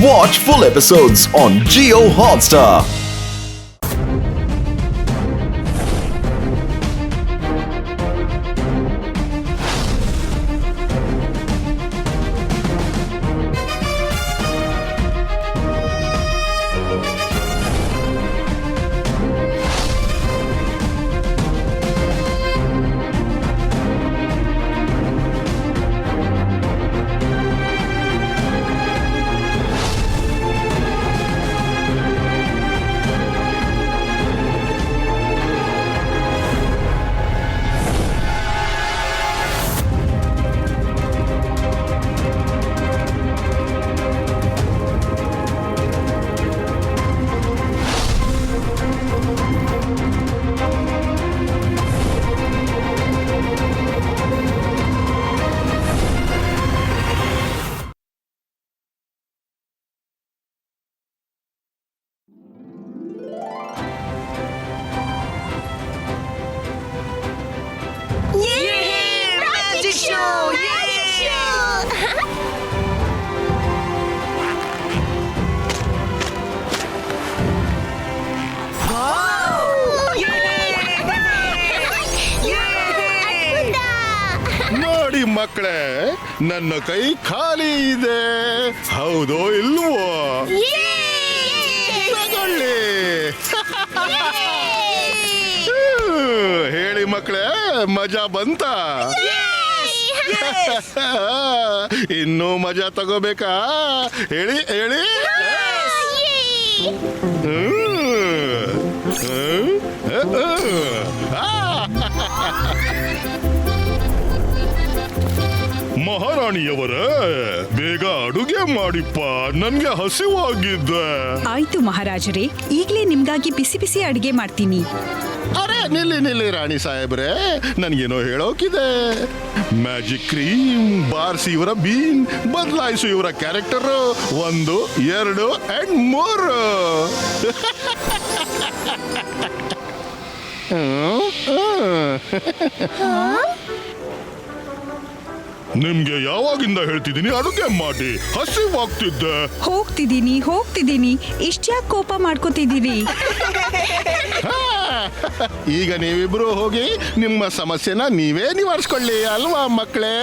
Watch full episodes on Jio Hotstar. ನೋಡಿ ಮಕ್ಕಳೇ, ನನ್ನ ಕೈ ಖಾಲಿ ಇದೆ, ಹೌದೋ ಇಲ್ವೋ? ತಗೊಳ್ಳಿ. ಹೇಳಿ ಮಕ್ಕಳೇ, ಮಜಾ ಬಂತ? ಇನ್ನೂ ಮಜಾ ತಗೋಬೇಕಾ? ಹೇಳಿ ಹೇಳಿ. ಮಹಾರಾಣಿಯವರೇ, ಬೇಗ ಅಡುಗೆ ಮಾಡಿಪ್ಪ, ನನ್ಗೆ ಹಸಿವಾಗಿದೆ. ಆಯ್ತು ಮಹಾರಾಜರೇ, ಈಗ್ಲೇ ನಿಮ್ಗಾಗಿ ಬಿಸಿ ಬಿಸಿ ಅಡಿಗೆ ಮಾಡ್ತೀನಿ. ಅರೆ ನಿಲ್ಲಿ ರಾಣಿ ಸಾಹೇಬ್ರೆ, ನನ್ಗೇನೋ ಹೇಳೋಕಿದೆ. ಮ್ಯಾಜಿಕ್ ಕ್ರೀಮ್ ಬಾರಿಸಿ ಇವರ ಬೀನ್ ಬದಲಾಯಿಸು ಇವರ ಕ್ಯಾರೆಕ್ಟರ್ 1, 2 and 3. ನಿಮ್ಗೆ ಯಾವಾಗಿಂದ ಹೇಳ್ತಿದ್ದೀನಿ ಅಡುಗೆ ಮಾಡಿ, ಹಸಿವಾಗ್ತಿದ್ದೆ. ಹೋಗ್ತಿದ್ದೀನಿ. ಇಷ್ಟ್ಯಾಕ್ ಕೋಪ ಮಾಡ್ಕೋತಿದ್ದೀರಿ? ಈಗ ನೀವಿಬ್ರು ಹೋಗಿ ನಿಮ್ಮ ಸಮಸ್ಯೆನ ನೀವೇ ನಿವಾರಿಸ್ಕೊಳ್ಳಿ ಅಲ್ವಾ ಮಕ್ಕಳೇ?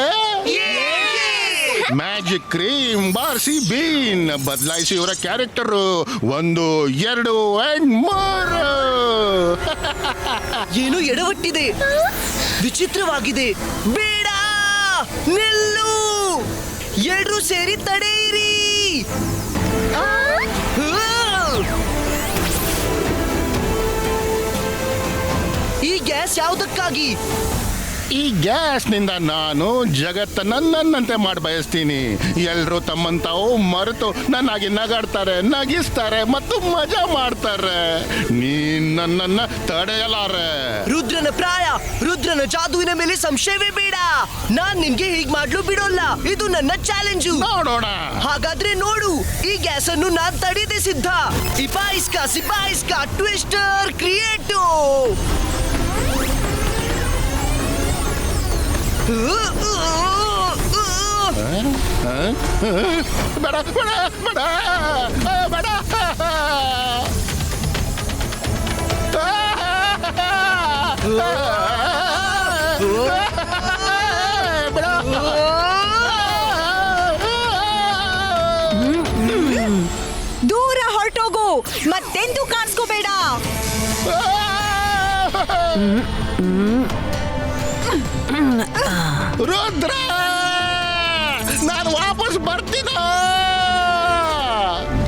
ಮ್ಯಾಜಿಕ್ ಕ್ರೀಮ್ ಬಾರಿಸಿ ಬೀನ್ ಬದಲಾಯಿಸಿ ಇವರ ಕ್ಯಾರೆಕ್ಟರ್ 1, 2 and 3. ಏನು ಎಡವಟ್ಟಿದೆ, ವಿಚಿತ್ರವಾಗಿದೆ. ಬೇಡ, ನಿಲ್ಲು, ಎಲ್ರೂ ಸೇರಿ ತಡೆಯಿರಿ. ಈ ಗ್ಯಾಸ್ ಯಾವುದಕ್ಕಾಗಿ? ಈ ಗ್ಯಾಸ್ನಿಂದ ನಾನು ಜಗತ್ತನ್ನ ನನ್ನಂತೆ ಮಾಡಿ ಬಯಸ್ತೀನಿ. ಎಲ್ರು ತಮ್ಮನ್ ತಾವು ಮರೆತು ನನ್ನಾಗಿ ನಗಾಡ್ತಾರೆ, ನಗಿಸ್ತಾರೆ ಮತ್ತು ಮಜಾ ಮಾಡ್ತಾರೆ. ನೀನ್ ನನ್ನನ್ನ ತಡೆಯಲಾರೆ. ರುದ್ರನ ಪ್ರಾಯ, ರುದ್ರನ ಜಾದುವಿನ ಮೇಲೆ ಸಂಶಯವೇ ಬೇಡ. ನಾನ್ ನಿನ್ಗೆ ಹೀಗ್ ಮಾಡ್ಲು ಬಿಡೋಲ್ಲ. ಇದು ನನ್ನ ಚಾಲೆಂಜು. ನೋಡೋಣ. ಹಾಗಾದ್ರೆ ನೋಡು, ಈ ಗ್ಯಾಸ್ ಅನ್ನು ನಾನ್ ತಡೆಯದೆ ಸಿದ್ಧ. ಸಿಪಾಯಿಸ್ಕಾ ಟ್ವಿಸ್ಟರ್ ಕ್ರಿಯೇಟೋ. ಬೇಡ. ದೂರ ಹೊರಟೋಗು, ಮತ್ತೆಂದೂ ಕಾಣಿಸ್ಕೋಬೇಡ. ರುದ್ರ, ನಾನು ವಾಪಸ್ ಬರ್ತೀನಿ.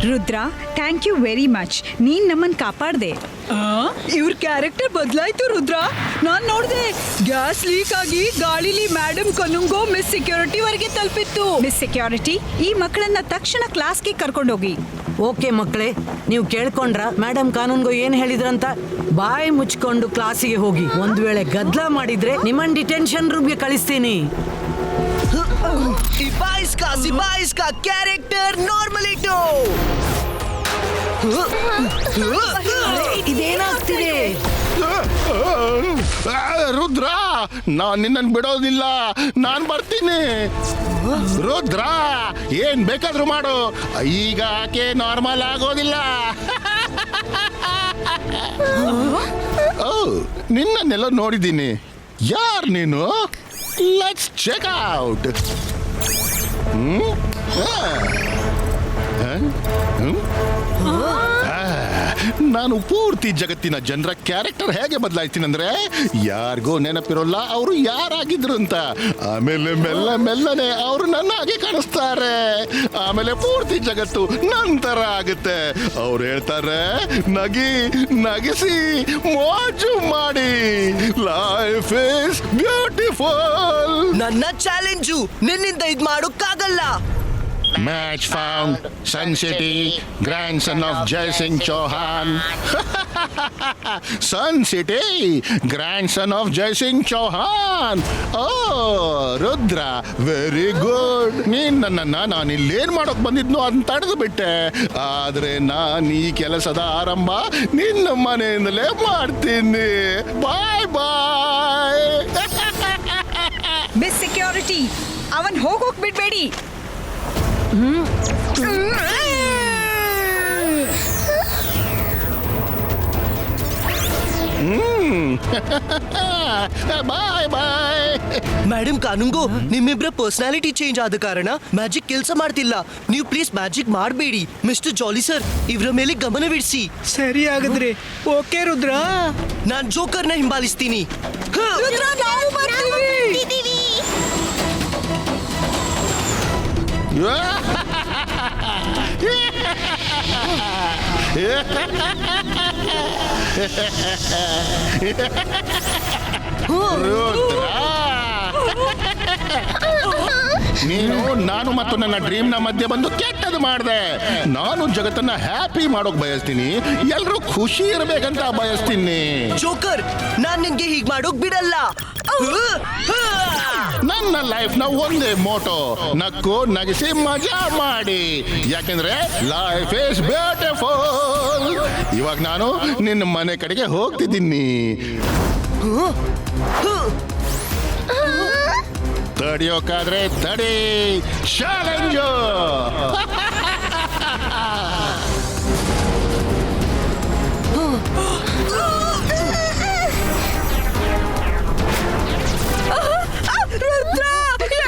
Rudra, thank you very much. ನೀನ್ ನಮ್ಮನ್ ಕಾಪಾಡ್ದೆ. ಇವ್ರ ಕ್ಯಾರೆಕ್ಟರ್ ಬದಲಾಯ್ತು ರುದ್ರ. ನಾನ್ ನೋಡ್ದೆ, ಗ್ಯಾಸ್ ಲೀಕ್ ಆಗಿ ಗಾಳಿಲಿ ಮೇಡಮ್ ಕನುಂಗೋ ಮಿಸ್ ಸೆಕ್ಯೂರಿಟಿ ವರೆಗೆ ತಲುಪಿತ್ತು. ಮಿಸ್ ಸೆಕ್ಯೂರಿಟಿ, ಈ ಮಕ್ಕಳನ್ನ ತಕ್ಷಣ ಕ್ಲಾಸ್ಗೆ ಕರ್ಕೊಂಡೋಗಿ. ಓಕೆ ಮಕ್ಕಳೇ, ನೀವು ಕೇಳ್ಕೊಂಡ್ರ ಮೇಡಮ್ ಕಾನೂನ್ಗೋ ಏನ್ ಹೇಳಿದ್ರಂತ? ಬಾಯಿ ಮುಚ್ಕೊಂಡು ಕ್ಲಾಸಿಗೆ ಹೋಗಿ. ಒಂದ್ ವೇಳೆ ಗದ್ಲ ಮಾಡಿದ್ರೆ ನಿಮ್ಮನ್ ಡಿಟೆನ್ಷನ್ ರೂಮ್ಗೆ ಕಳಿಸ್ತೀನಿ. ಸಿಪಾಯಿಸ್ಕಾ ಕ್ಯಾರೆಕ್ಟರ್ ನಾರ್ಮಲಿಟೋ. ಇದೇನಾಗ್ತಿದೆ? ರುದ್ರ ನಾನ್ ನಿನ್ನನ್ನು ಬಿಡೋದಿಲ್ಲ, ನಾನ್ ಬರ್ತೀನಿ. ರುದ್ರ ಏನ್ ಬೇಕಾದ್ರೂ ಮಾಡು, ಈಗ ಆಕೆ ನಾರ್ಮಲ್ ಆಗೋದಿಲ್ಲ. ಓ, ನಿನ್ನನ್ನೆಲ್ಲ ನೋಡಿದ್ದೀನಿ. ಯಾರ್ ನೀನು? Let's check out. ನಾನು ಪೂರ್ತಿ ಜಗತ್ತಿನ ಜನರ ಕ್ಯಾರೆಕ್ಟರ್ ಹೇಗೆ ಬದಲಾಯಿಸ್ತೀನಿ ಅಂದ್ರೆ, ಯಾರಿಗೂ ನೆನಪಿರೋಲ್ಲ ಅವರು ಯಾರಾಗಿದ್ರು ಅಂತ. ಆಮೇಲೆ ಮೆಲ್ಲನೆ ಅವರು ನನ್ನ ಹಾಗೆ ಕಾಣಿಸ್ತಾರೆ. ಆಮೇಲೆ ಪೂರ್ತಿ ಜಗತ್ತು ನಂತರ ಆಗುತ್ತೆ. ಅವ್ರು ಹೇಳ್ತಾರೆ, ನಗಿಸಿ ಮೋಜು ಮಾಡಿ, ಲೈಫ್ ಇಸ್ ಬ್ಯೂಟಿಫುಲ್. ನನ್ನ ಚಾಲೆಂಜು ನಿನ್ನಿಂದ ಇದ್ ಮಾಡೋಕ್ಕಾಗಲ್ಲ. Match found, Sun City, grandson of Jai Singh Chauhan. Sun City, grandson of Jai Singh Chauhan. Oh, Rudra, very good. ನೀನ್ ನನ್ನನ್ನ ನಾನು ಇಲ್ಲೇನ್ ಮಾಡೋಕ್ ಬಂದಿದ್ನೋ ಅಂತ ತಡೆದು ಬಿಟ್ಟೆ. ಆದ್ರೆ ನಾನು ಈ ಕೆಲಸದ ಆರಂಭ ನಿನ್ನ ಮನೆಯಿಂದಲೇ ಮಾಡ್ತೀನಿ. ಬಾಯ್ ಬಾಯ್. ಮಿಸ್ ಸೆಕ್ಯೂರಿಟಿ, ಅವನ್ ಹೋಗೋಕ್ ಬಿಡ್ಬೇಡಿ. ಬಾಯ್ ಬಾಯ್. ಮೇಡಮ್ ಕಾನೂನ್ಗೋ, ನಿಮ್ಮಿಬ್ರ ಪರ್ಸನಾಲಿಟಿ ಚೇಂಜ್ ಆದ ಕಾರಣ ಮ್ಯಾಜಿಕ್ ಕೆಲಸ ಮಾಡ್ತಿಲ್ಲ. ನೀವು ಪ್ಲೀಸ್ ಮ್ಯಾಜಿಕ್ ಮಾಡಬೇಡಿ. ಮಿಸ್ಟರ್ ಜಾಲಿ ಸರ್, ಇವರ ಮೇಲೆ ಗಮನವಿಡಿಸಿ. ಸರಿ ಆಗಿದ್ರೆ ಓಕೆ ರುದ್ರ. ನಾನ್ ಜೋಕರ್ನ ಹಿಂಬಾಲಿಸ್ತೀನಿ. ನೀನು ನಾನು ಮತ್ತು ನನ್ನ ಡ್ರೀಮ್ ನ ಮಧ್ಯೆ ಬಂದು ಕೆಟ್ಟದ್ದು ಮಾಡಿದೆ. ನಾನು ಜಗತ್ತನ್ನ ಹ್ಯಾಪಿ ಮಾಡೋಕ್ ಬಯಸ್ತೀನಿ, ಎಲ್ರೂ ಖುಷಿ ಇರ್ಬೇಕಂತ ಬಯಸ್ತೀನಿ. ಜೋಕರ್, ನಾನ್ ನಿನ್ಗೆ ಹೀಗ್ ಮಾಡೋಕ್ ಬಿಡಲ್ಲ. ನನ್ನ ಲೈಫ್ ನ ಒಂದೇ ಮೋಟೋ, ನಕ್ಕು ನಗಿಸಿ ಮಜಾ ಮಾಡಿ. ಯಾಕೆಂದ್ರೆ ಲೈಫ್ ಇಸ್ ಬ್ಯೂಟಿಫುಲ್. ಇವಾಗ ನಾನು ನಿನ್ನ ಮನೆ ಕಡೆಗೆ ಹೋಗ್ತಿದ್ದೀನಿ. ತಡಿಯೋಕಾದ್ರೆ ತಡಿ. ಚಾಲೆಂಜು.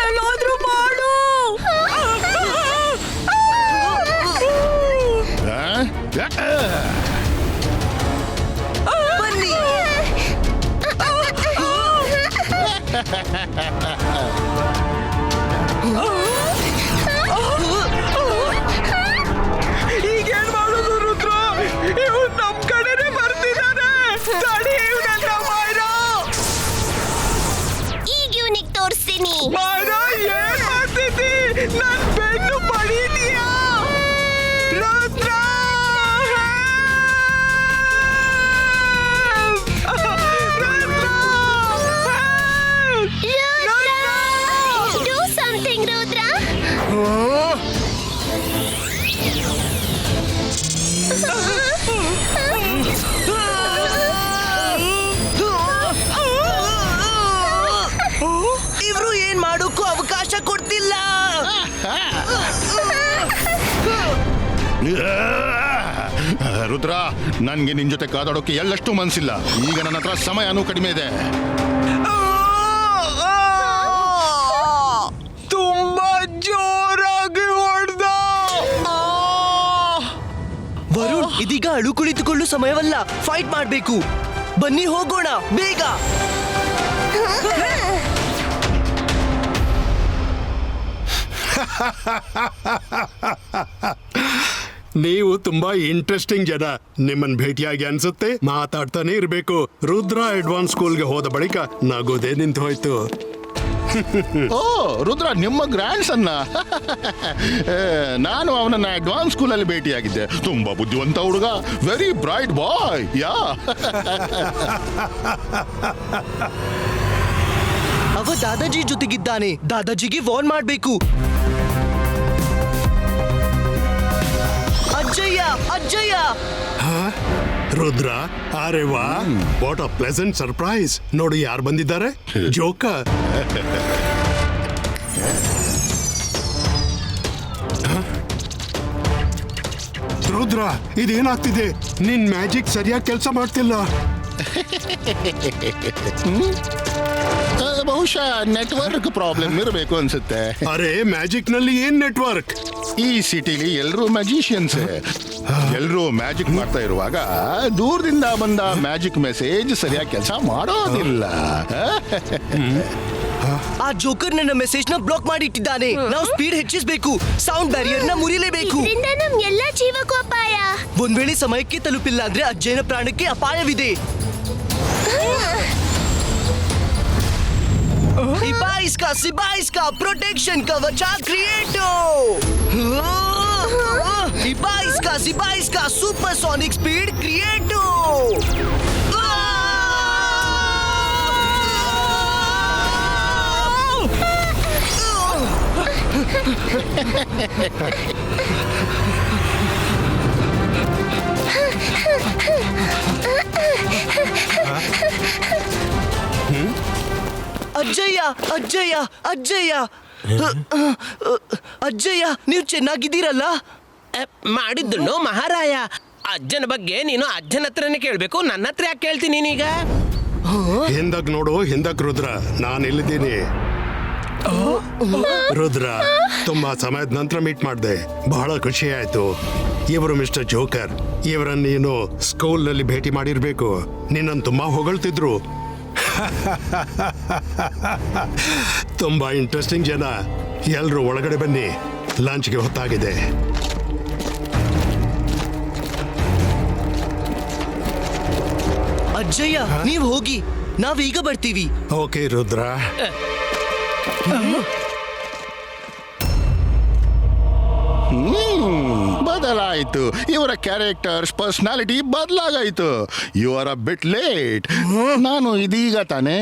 ಏನಾದ್ರೂ ಮಾಡು. ಬನ್ನಿ. ಈಗೇನ್ ಮಾಡೋದು ರುದ್ರ? ಇವ್ ನಮ್ ಕಡೆನೆ ಬರ್ತಿದ್ದಾನೆ. ತಡಿ ಇವ್ನನ್ನ ಮಾಯ್ರಾ. ಈಗ ಇವನಿಗೆ ತೋರಿಸ್ತೀನಿ. ಮಾಯ್ರಾ, ಏನ್ ಮಾಡ್ತಿದ್ದಿ? ನನ್ ಬೆನ್ನು ಬಡಿದೀಯಾ? ರುದ್ರ! Do something, Rudra. ಇವ್ರು ಏನ್ ಮಾಡೋಕ್ಕೂ ಅವಕಾಶ ಕೊಡ್ತಿಲ್ಲ. ರುದ್ರ, ನನ್ಗೆ ನಿನ್ ಜೊತೆ ಕಾದಾಡೋಕೆ ಎಳ್ಳಷ್ಟು ಮನ್ಸಿಲ್ಲ. ಈಗ ನನ್ನ ಹತ್ರ ಸಮಯನೂ ಕಡಿಮೆ ಇದೆ. ತುಂಬಾ ಜೋರಾಗಿ ಹೊಡ್ದ. ವರುಣ್, ಇದೀಗ ಅಳು ಕುಳಿತುಕೊಳ್ಳು ಸಮಯವಲ್ಲ. ಫೈಟ್ ಮಾಡ್ಬೇಕು. ಬನ್ನಿ ಹೋಗೋಣ ಬೇಗ. ನೀವು ತುಂಬಾ ಇಂಟ್ರೆಸ್ಟಿಂಗ್ ಜನ. ನಿಮ್ಮನ್ನ ಭೇಟಿಯಾಗಿ ಅನ್ಸುತ್ತೆ ಮಾತಾಡ್ತಾನೆ ಇರ್ಬೇಕು. ರುದ್ರ ಅಡ್ವಾನ್ಸ್ ಸ್ಕೂಲ್ಗೆ ಹೋದ ಬಳಿಕ ನಗೋದೇ ನಿಂತು ಹೋಯ್ತು. ಓ, ರುದ್ರ ನಿಮ್ಮ ಗ್ರ್ಯಾಂಡ್ ಸನ್ನ. ನಾನು ಅವನನ್ನ ಅಡ್ವಾನ್ಸ್ ಸ್ಕೂಲಲ್ಲಿ ಭೇಟಿಯಾಗಿದ್ದೆ. ತುಂಬಾ ಬುದ್ಧಿವಂತ ಹುಡುಗ, ವೆರಿ ಬ್ರೈಟ್ ಬಾಯ್. ಯಾ. ಅವ ದಾದಾಜಿ ಜೊತೆಗಿದ್ದಾನೆ. ದಾದಾಜಿಗೆ ವಾರ್ನ್ ಮಾಡ್ಬೇಕು. ಅಜ್ಜಯ್ಯ, ಅಜ್ಜಯ್ಯ. ರುದ್ರ ಅರೆ ವಾ ವಾಟ್ ಅ ಪ್ಲೆಸೆಂಟ್ ಸರ್ಪ್ರೈಸ್. ನೋಡಿ ಯಾರು ಬಂದಿದ್ದಾರೆ, ಜೋಕರ್. ರುದ್ರ ಇದೇನಾಗ್ತಿದೆ? ನಿನ್ ಮ್ಯಾಜಿಕ್ ಸರಿಯಾಗಿ ಕೆಲಸ ಮಾಡ್ತಿಲ್ಲ. ಬಹುಶಃ ನೆಟ್ವರ್ಕ್ ಪ್ರಾಬ್ಲಮ್ ಇರಬೇಕು ಅನ್ಸುತ್ತೆ. ಅರೆ ಮ್ಯಾಜಿಕ್ ನಲ್ಲಿ ಏನ್ ನೆಟ್ವರ್ಕ್? ಈ ಸಿಟಿಲಿ ಎಲ್ಲರೂ ಮ್ಯಾಜಿಷಿಯನ್ಸ್. ಎಲ್ಲರೂ ಮ್ಯಾಜಿಕ್ ಮಾಡ್ತಾ ಇರುವಾಗ ದೂರದಿಂದ ಬಂದ ಮ್ಯಾಜಿಕ್ ಮೆಸೇಜ್ ಸರಿಯಾಗಿ ಕೆಲಸ ಮಾಡೋದಿಲ್ಲ. ಆ ಜೋಕರ್ ನನ್ನ ಮೆಸೇಜ್ ನ ಬ್ಲಾಕ್ ಮಾಡಿ ಇಟ್ಟಿದ್ದಾನೆ. ನಾವು ಸ್ಪೀಡ್ ಹೆಚ್ಚಿಸಬೇಕು, ಸೌಂಡ್ ಬ್ಯಾರಿಯರ್ ನ ಮುರಿಲೇಬೇಕು. ಇದರಿಂದ ನಮ್ ಎಲ್ಲ ಜೀವಕ್ಕೂ ಅಪಾಯ. ಒಂದ್ ವೇಳೆ ಸಮಯಕ್ಕೆ ತಲುಪಿಲ್ಲ ಅಂದ್ರೆ ಅಜ್ಜಯ್ಯನ ಪ್ರಾಣಕ್ಕೆ ಅಪಾಯವಿದೆ. ಸಿಬಾಯಿಸ್ಕಾ ಪ್ರೊಟೆಕ್ಷನ್ ಕವಚ ಕ್ರಿಯೇಟೋ. ಸಿಬಾಯಿಸ್ಕಾ ಸೂಪರ್ ಸೋನಿಕ್ ಸ್ಪೀಡ್ ಕ್ರಿಯೇಟೋ. ಅಜ್ಜಯ್ಯ ಅಜ್ಜಯ್ಯ ಅಜ್ಜಯ್ಯ ಅಜ್ಜಯ್ಯ, ನೀವು ಚೆನ್ನಾಗಿದ್ದೀರಲ್ಲ? ಮಾಡಿದ್ದನ್ನು ಮಹಾರಾಯ. ಅಜ್ಜನ ಬಗ್ಗೆ ನೀನು ಅಜ್ಜನ ಹತ್ರನೇ ಕೇಳ್ಬೇಕು, ನನ್ನ ಹತ್ರ ಯಾಕೆ ಕೇಳ್ತೀನಿ ನೀನೀಗ? ಹಿಂದಕ್ ನೋಡು, ಹಿಂದಕ್ ರುದ್ರ, ನಾನು ಇಲ್ಲಿದ್ದೀನಿ. ರುದ್ರ, ತುಂಬಾ ಸಮಯದ ನಂತರ ಮೀಟ್ ಮಾಡಿದೆ, ಬಹಳ ಖುಷಿ ಆಯ್ತು. ಇವರು ಮಿಸ್ಟರ್ ಜೋಕರ್. ಇವರನ್ನ ನೀನು ಸ್ಕೂಲ್ ನಲ್ಲಿ ಭೇಟಿ ಮಾಡಿರ್ಬೇಕು. ನಿನ್ನನ್ನು ತುಂಬಾ ಹೊಗಳ್ತಿದ್ರು. ತುಂಬಾ ಇಂಟ್ರೆಸ್ಟಿಂಗ್ ಜನ. ಎಲ್ರು ಒಳಗಡೆ ಬನ್ನಿ, ಲಂಚ್ಗೆ ಹೊತ್ತಾಗಿದೆ. ಅಜ್ಜಯ್ಯ ನೀವು ಹೋಗಿ, ನಾವೀಗ ಬರ್ತೀವಿ. ಓಕೆ ರುದ್ರ. ಬದಲಾಯಿತು. ಇವರ ಕ್ಯಾರೆಕ್ಟರ್ಸ್ ಪರ್ಸನಾಲಿಟಿ ಬದಲಾಗಾಯ್ತು. You are a bit late. ನಾನು ಇದೀಗ ತಾನೇ.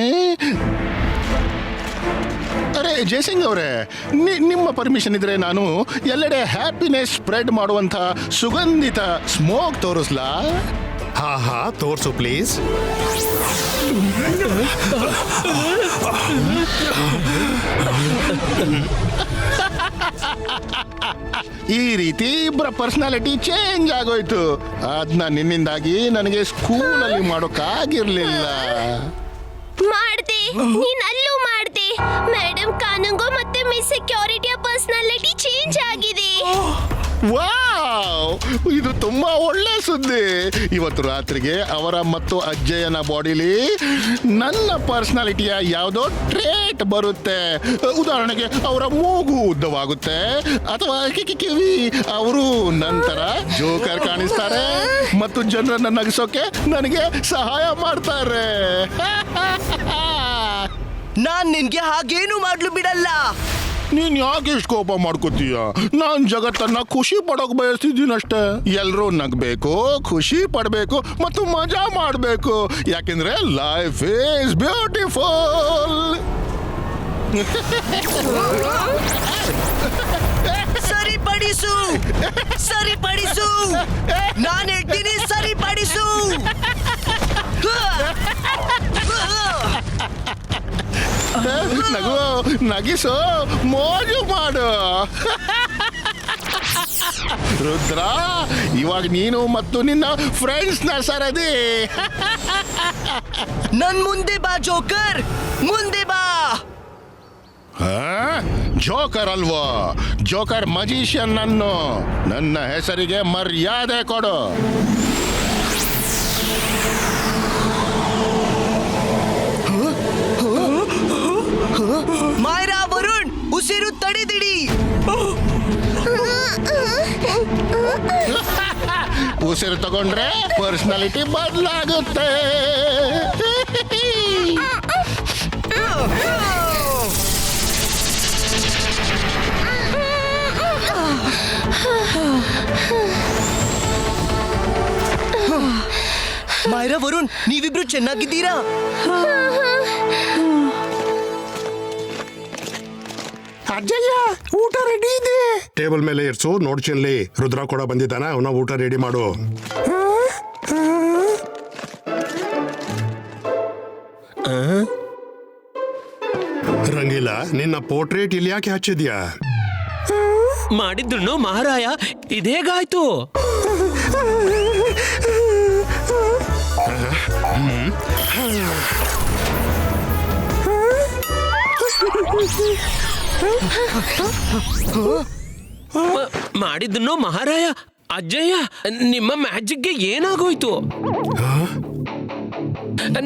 ಅರೆ ಜಯಸಿಂಗ್ ಅವರೇ, ನಿಮ್ಮ ಪರ್ಮಿಷನ್ ಇದ್ರೆ ನಾನು ಎಲ್ಲೆಡೆ ಹ್ಯಾಪಿನೆಸ್ ಸ್ಪ್ರೆಡ್ ಮಾಡುವಂಥ ಸುಗಂಧಿತ ಸ್ಮೋಕ್ ತೋರಿಸ್ಲಾ? ಹಾ ತೋರ್ಸು ಪ್ಲೀಸ್. ಈ ರೀತಿ ಇಬ್ಬರ ಪರ್ಸನಾಲಿಟಿ ಚೇಂಜ್ ಆಗೋಯ್ತು. ಅದನ್ನ ನಿನ್ನಿಂದಾಗಿ ನನಗೆ ಸ್ಕೂಲಲ್ಲಿ ಮಾಡೋಕ್ಕಾಗಿರ್ಲಿಲ್ಲ. ಮಾಡ್ದೆ, ನೀನ್ ಅಲ್ಲೂ ಮಾಡ್ದೆ. ಮೇಡಮ್ ಕಾನೂನ್ಗೋ ಮತ್ತೆ ಮಿಸ್ ಸೆಕ್ಯೂರಿಟಿಯ ಪರ್ಸನಾಲಿಟಿ ಚೇಂಜ್ ಆಗಿದೆ. ವಾವ್, ಇದು ತುಂಬಾ ಒಳ್ಳೆ ಸುದ್ದಿ. ಇವತ್ತು ರಾತ್ರಿಗೆ ಅವರ ಮತ್ತು ಅಜ್ಜಯ್ಯನ ಬಾಡಿಲಿ ನನ್ನ ಪರ್ಸನಾಲಿಟಿಯ ಯಾವುದೋ ಟ್ರೇಟ್ ಬರುತ್ತೆ. ಉದಾಹರಣೆಗೆ ಅವರ ಮೂಗು ಉದ್ದವಾಗುತ್ತೆ, ಅಥವಾ ಕಿವಿ. ಅವರು ನಂತರ ಜೋಕರ್ ಕಾಣಿಸ್ತಾರೆ ಮತ್ತು ಜನರನ್ನ ನಗಿಸೋಕೆ ನನಗೆ ಸಹಾಯ ಮಾಡ್ತಾರೆ. ನಾನ್ ನಿನ್ಗೆ ಹಾಗೇನು ಮಾಡ್ಲು ಬಿಡಲ್ಲ. ನೀನ್ ಯಾಕೆ ಇಷ್ಟು ಕೋಪ ಮಾಡ್ಕೋತೀಯ? ನಾನ್ ಜಗತ್ತನ್ನ ಖುಷಿ ಪಡೋಕ್ ಬಯಸ್ತಿದ್ದೀನಷ್ಟೇ. ಎಲ್ರೂ ನಗ್ಬೇಕು, ಖುಷಿ ಪಡ್ಬೇಕು ಮತ್ತು ಮಜಾ ಮಾಡ್ಬೇಕು. ಯಾಕೆಂದ್ರೆ ಲೈಫ್ ಈಸ್ ಬ್ಯೂಟಿಫುಲ್. ಸರಿಪಡಿಸು, ಸರಿಪಡಿಸು, ನಾನು ಹೇಳ್ತೀನಿ ಸರಿಪಡಿಸು. ನಗು, ನಗಿಸು, ಮೋಜು ಮಾಡು. ರುದ್ರ, ಇವಾಗ ನೀನು ಮತ್ತು ನಿನ್ನ ಫ್ರೆಂಡ್ಸ್ ನ ಸರದಿ. ನನ್ ಮುಂದೆ ಬಾ ಜೋಕರ್, ಮುಂದೆ ಬಾ. ಜೋಕರ್ ಅಲ್ವೋ? ಜೋಕರ್ ಮಜಿಷಿಯನ್. ನನ್ನ ಹೆಸರಿಗೆ ಮರ್ಯಾದೆ ಕೊಡು. ಮಾಯರಾ, ವರುಣ್, ಉಸಿರು ತಡೆದಿಡಿ. ಉಸಿರು ತಗೊಂಡ್ರೆ ಪರ್ಸನಾಲಿಟಿ ಬದಲಾಗುತ್ತೆ. ಮಾಯರಾ, ವರುಣ್, ನೀವಿಬ್ರು ಚೆನ್ನಾಗಿದ್ದೀರಾ? ಅಜ್ಜಯ್ಯ, ಊಟ ರೆಡಿ ಇದೆ. ಟೇಬಲ್ ಮೇಲೆ ಇರ್ಸು. ನೋಡ್ಚಿಲ್ಲಿ ರುದ್ರ ಕೂಡ ಬಂದಿದ್ದಾನ, ಅವನ ಊಟ ರೆಡಿ ಮಾಡು. ಅಲ್ಲ ನಿನ್ನ ಪೋರ್ಟ್ರೇಟ್ ಇಲ್ಲಿ ಯಾಕೆ ಹಚ್ಚಿದ್ಯಾ? ಮಾಡಿದ್ರು ಮಹಾರಾಯ, ಇದೇಗಾಯ್ತು? ಮಾಡಿದ್ರು ಮಹಾರಾಯ, ಅಜ್ಜಯ್ಯ ನಿಮ್ಮ ಮ್ಯಾಜಿಕ್ಗೆ ಏನಾಗೋಯ್ತು?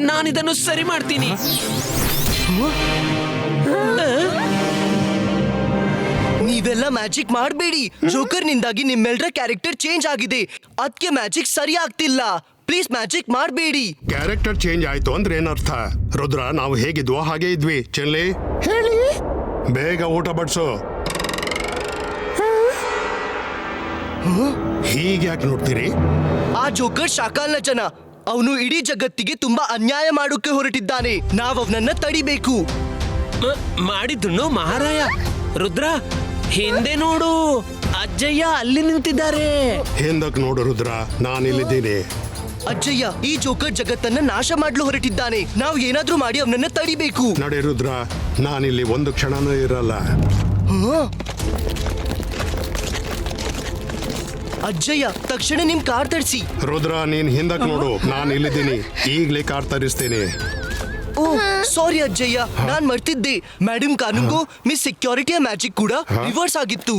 ನಾನಿದನ್ನು ಸರಿ ಮಾಡ್ತೀನಿ. ನೀವೆಲ್ಲ ಮ್ಯಾಜಿಕ್ ಮಾಡಬೇಡಿ. ಜೋಕರ್ ನಿಂದಾಗಿ ನಿಮ್ಮೆಲ್ಲರ ಕ್ಯಾರೆಕ್ಟರ್ ಚೇಂಜ್ ಆಗಿದೆ. ಅದಕ್ಕೆ ಮ್ಯಾಜಿಕ್ ಸರಿ ಆಗ್ತಿಲ್ಲ. ಪ್ಲೀಸ್ ಮ್ಯಾಜಿಕ್ ಮಾಡಬೇಡಿ. ಕ್ಯಾರೆಕ್ಟರ್ ಚೇಂಜ್ ಆಯ್ತು ಅಂದ್ರೆ ಏನರ್ಥ? ರುದ್ರ, ನಾವು ಹೇಗಿದ್ವೋ ಹಾಗೆ ಇದ್ವಿ. ಚೆನ್ಲಿ ಹೇಳಿ, ಬೇಗ ಊಟ ಬಡ್ಸು. ಹೀಗೆ ಯಾಕೆ ನೋಡ್ತೀರಿ? ಆ ಜೋಕರ್ ಶಾಕಾಲ್ನ ಜನ. ಅವನು ಇಡೀ ಜಗತ್ತಿಗೆ ತುಂಬಾ ಅನ್ಯಾಯ ಮಾಡೋಕೆ ಹೊರಟಿದ್ದಾನೆ. ನಾವು ಅವನನ್ನ ತಡಿಬೇಕು. ಮಾಡಿದ್ರು ಮಹಾರಾಯ. ರುದ್ರ, ಹಿಂದೆ ನೋಡು, ಅಜ್ಜಯ್ಯ ಅಲ್ಲಿ ನಿಂತಿದ್ದಾರೆ. ಹಿಂದಕ್ಕೆ ನೋಡು ರುದ್ರ, ನಾನಿಲ್ಲಿದ್ದೀನಿ. ಅಜ್ಜಯ್ಯ, ಈ ಜೋಕರ್ ಜಗತ್ತನ್ನ ನಾಶ ಮಾಡ್ಲು ಹೊರಟಿದ್ದಾನೆ. ನಾವು ಏನಾದ್ರೂ ಮಾಡಿ ಅವನನ್ನ ತಡಿಬೇಕು. ನಡೆ ರುದ್ರ, ನಾನಿಲ್ಲಿ ಒಂದು ಕ್ಷಣನೂ ಇರಲ್ಲ. ಅಜ್ಜಯ್ಯ, ತಕ್ಷಣ ನಿಮ್ ಕಾರ್ ತರಿಸಿ. ರುದ್ರ, ನೀನ್ ಹಿಂದಕ್ಕೆ ನೋಡು, ನಾನು ಇಲ್ಲಿದ್ದೀನಿ. ಈಗ್ಲೇ ಕಾರ್ ತರಿಸ್ತೇನೆ. ಓ ಸಾರಿ ಅಜ್ಜಯ್ಯ, ನಾನ್ ಮರ್ತಿದ್ದೆ. ಮೇಡಮ್ ಕಾನೂನ್ಗೂ ಮಿಸ್ ಸೆಕ್ಯೂರಿಟಿಯ ಮ್ಯಾಜಿಕ್ ಕೂಡ ರಿವರ್ಸ್ ಆಗಿತ್ತು.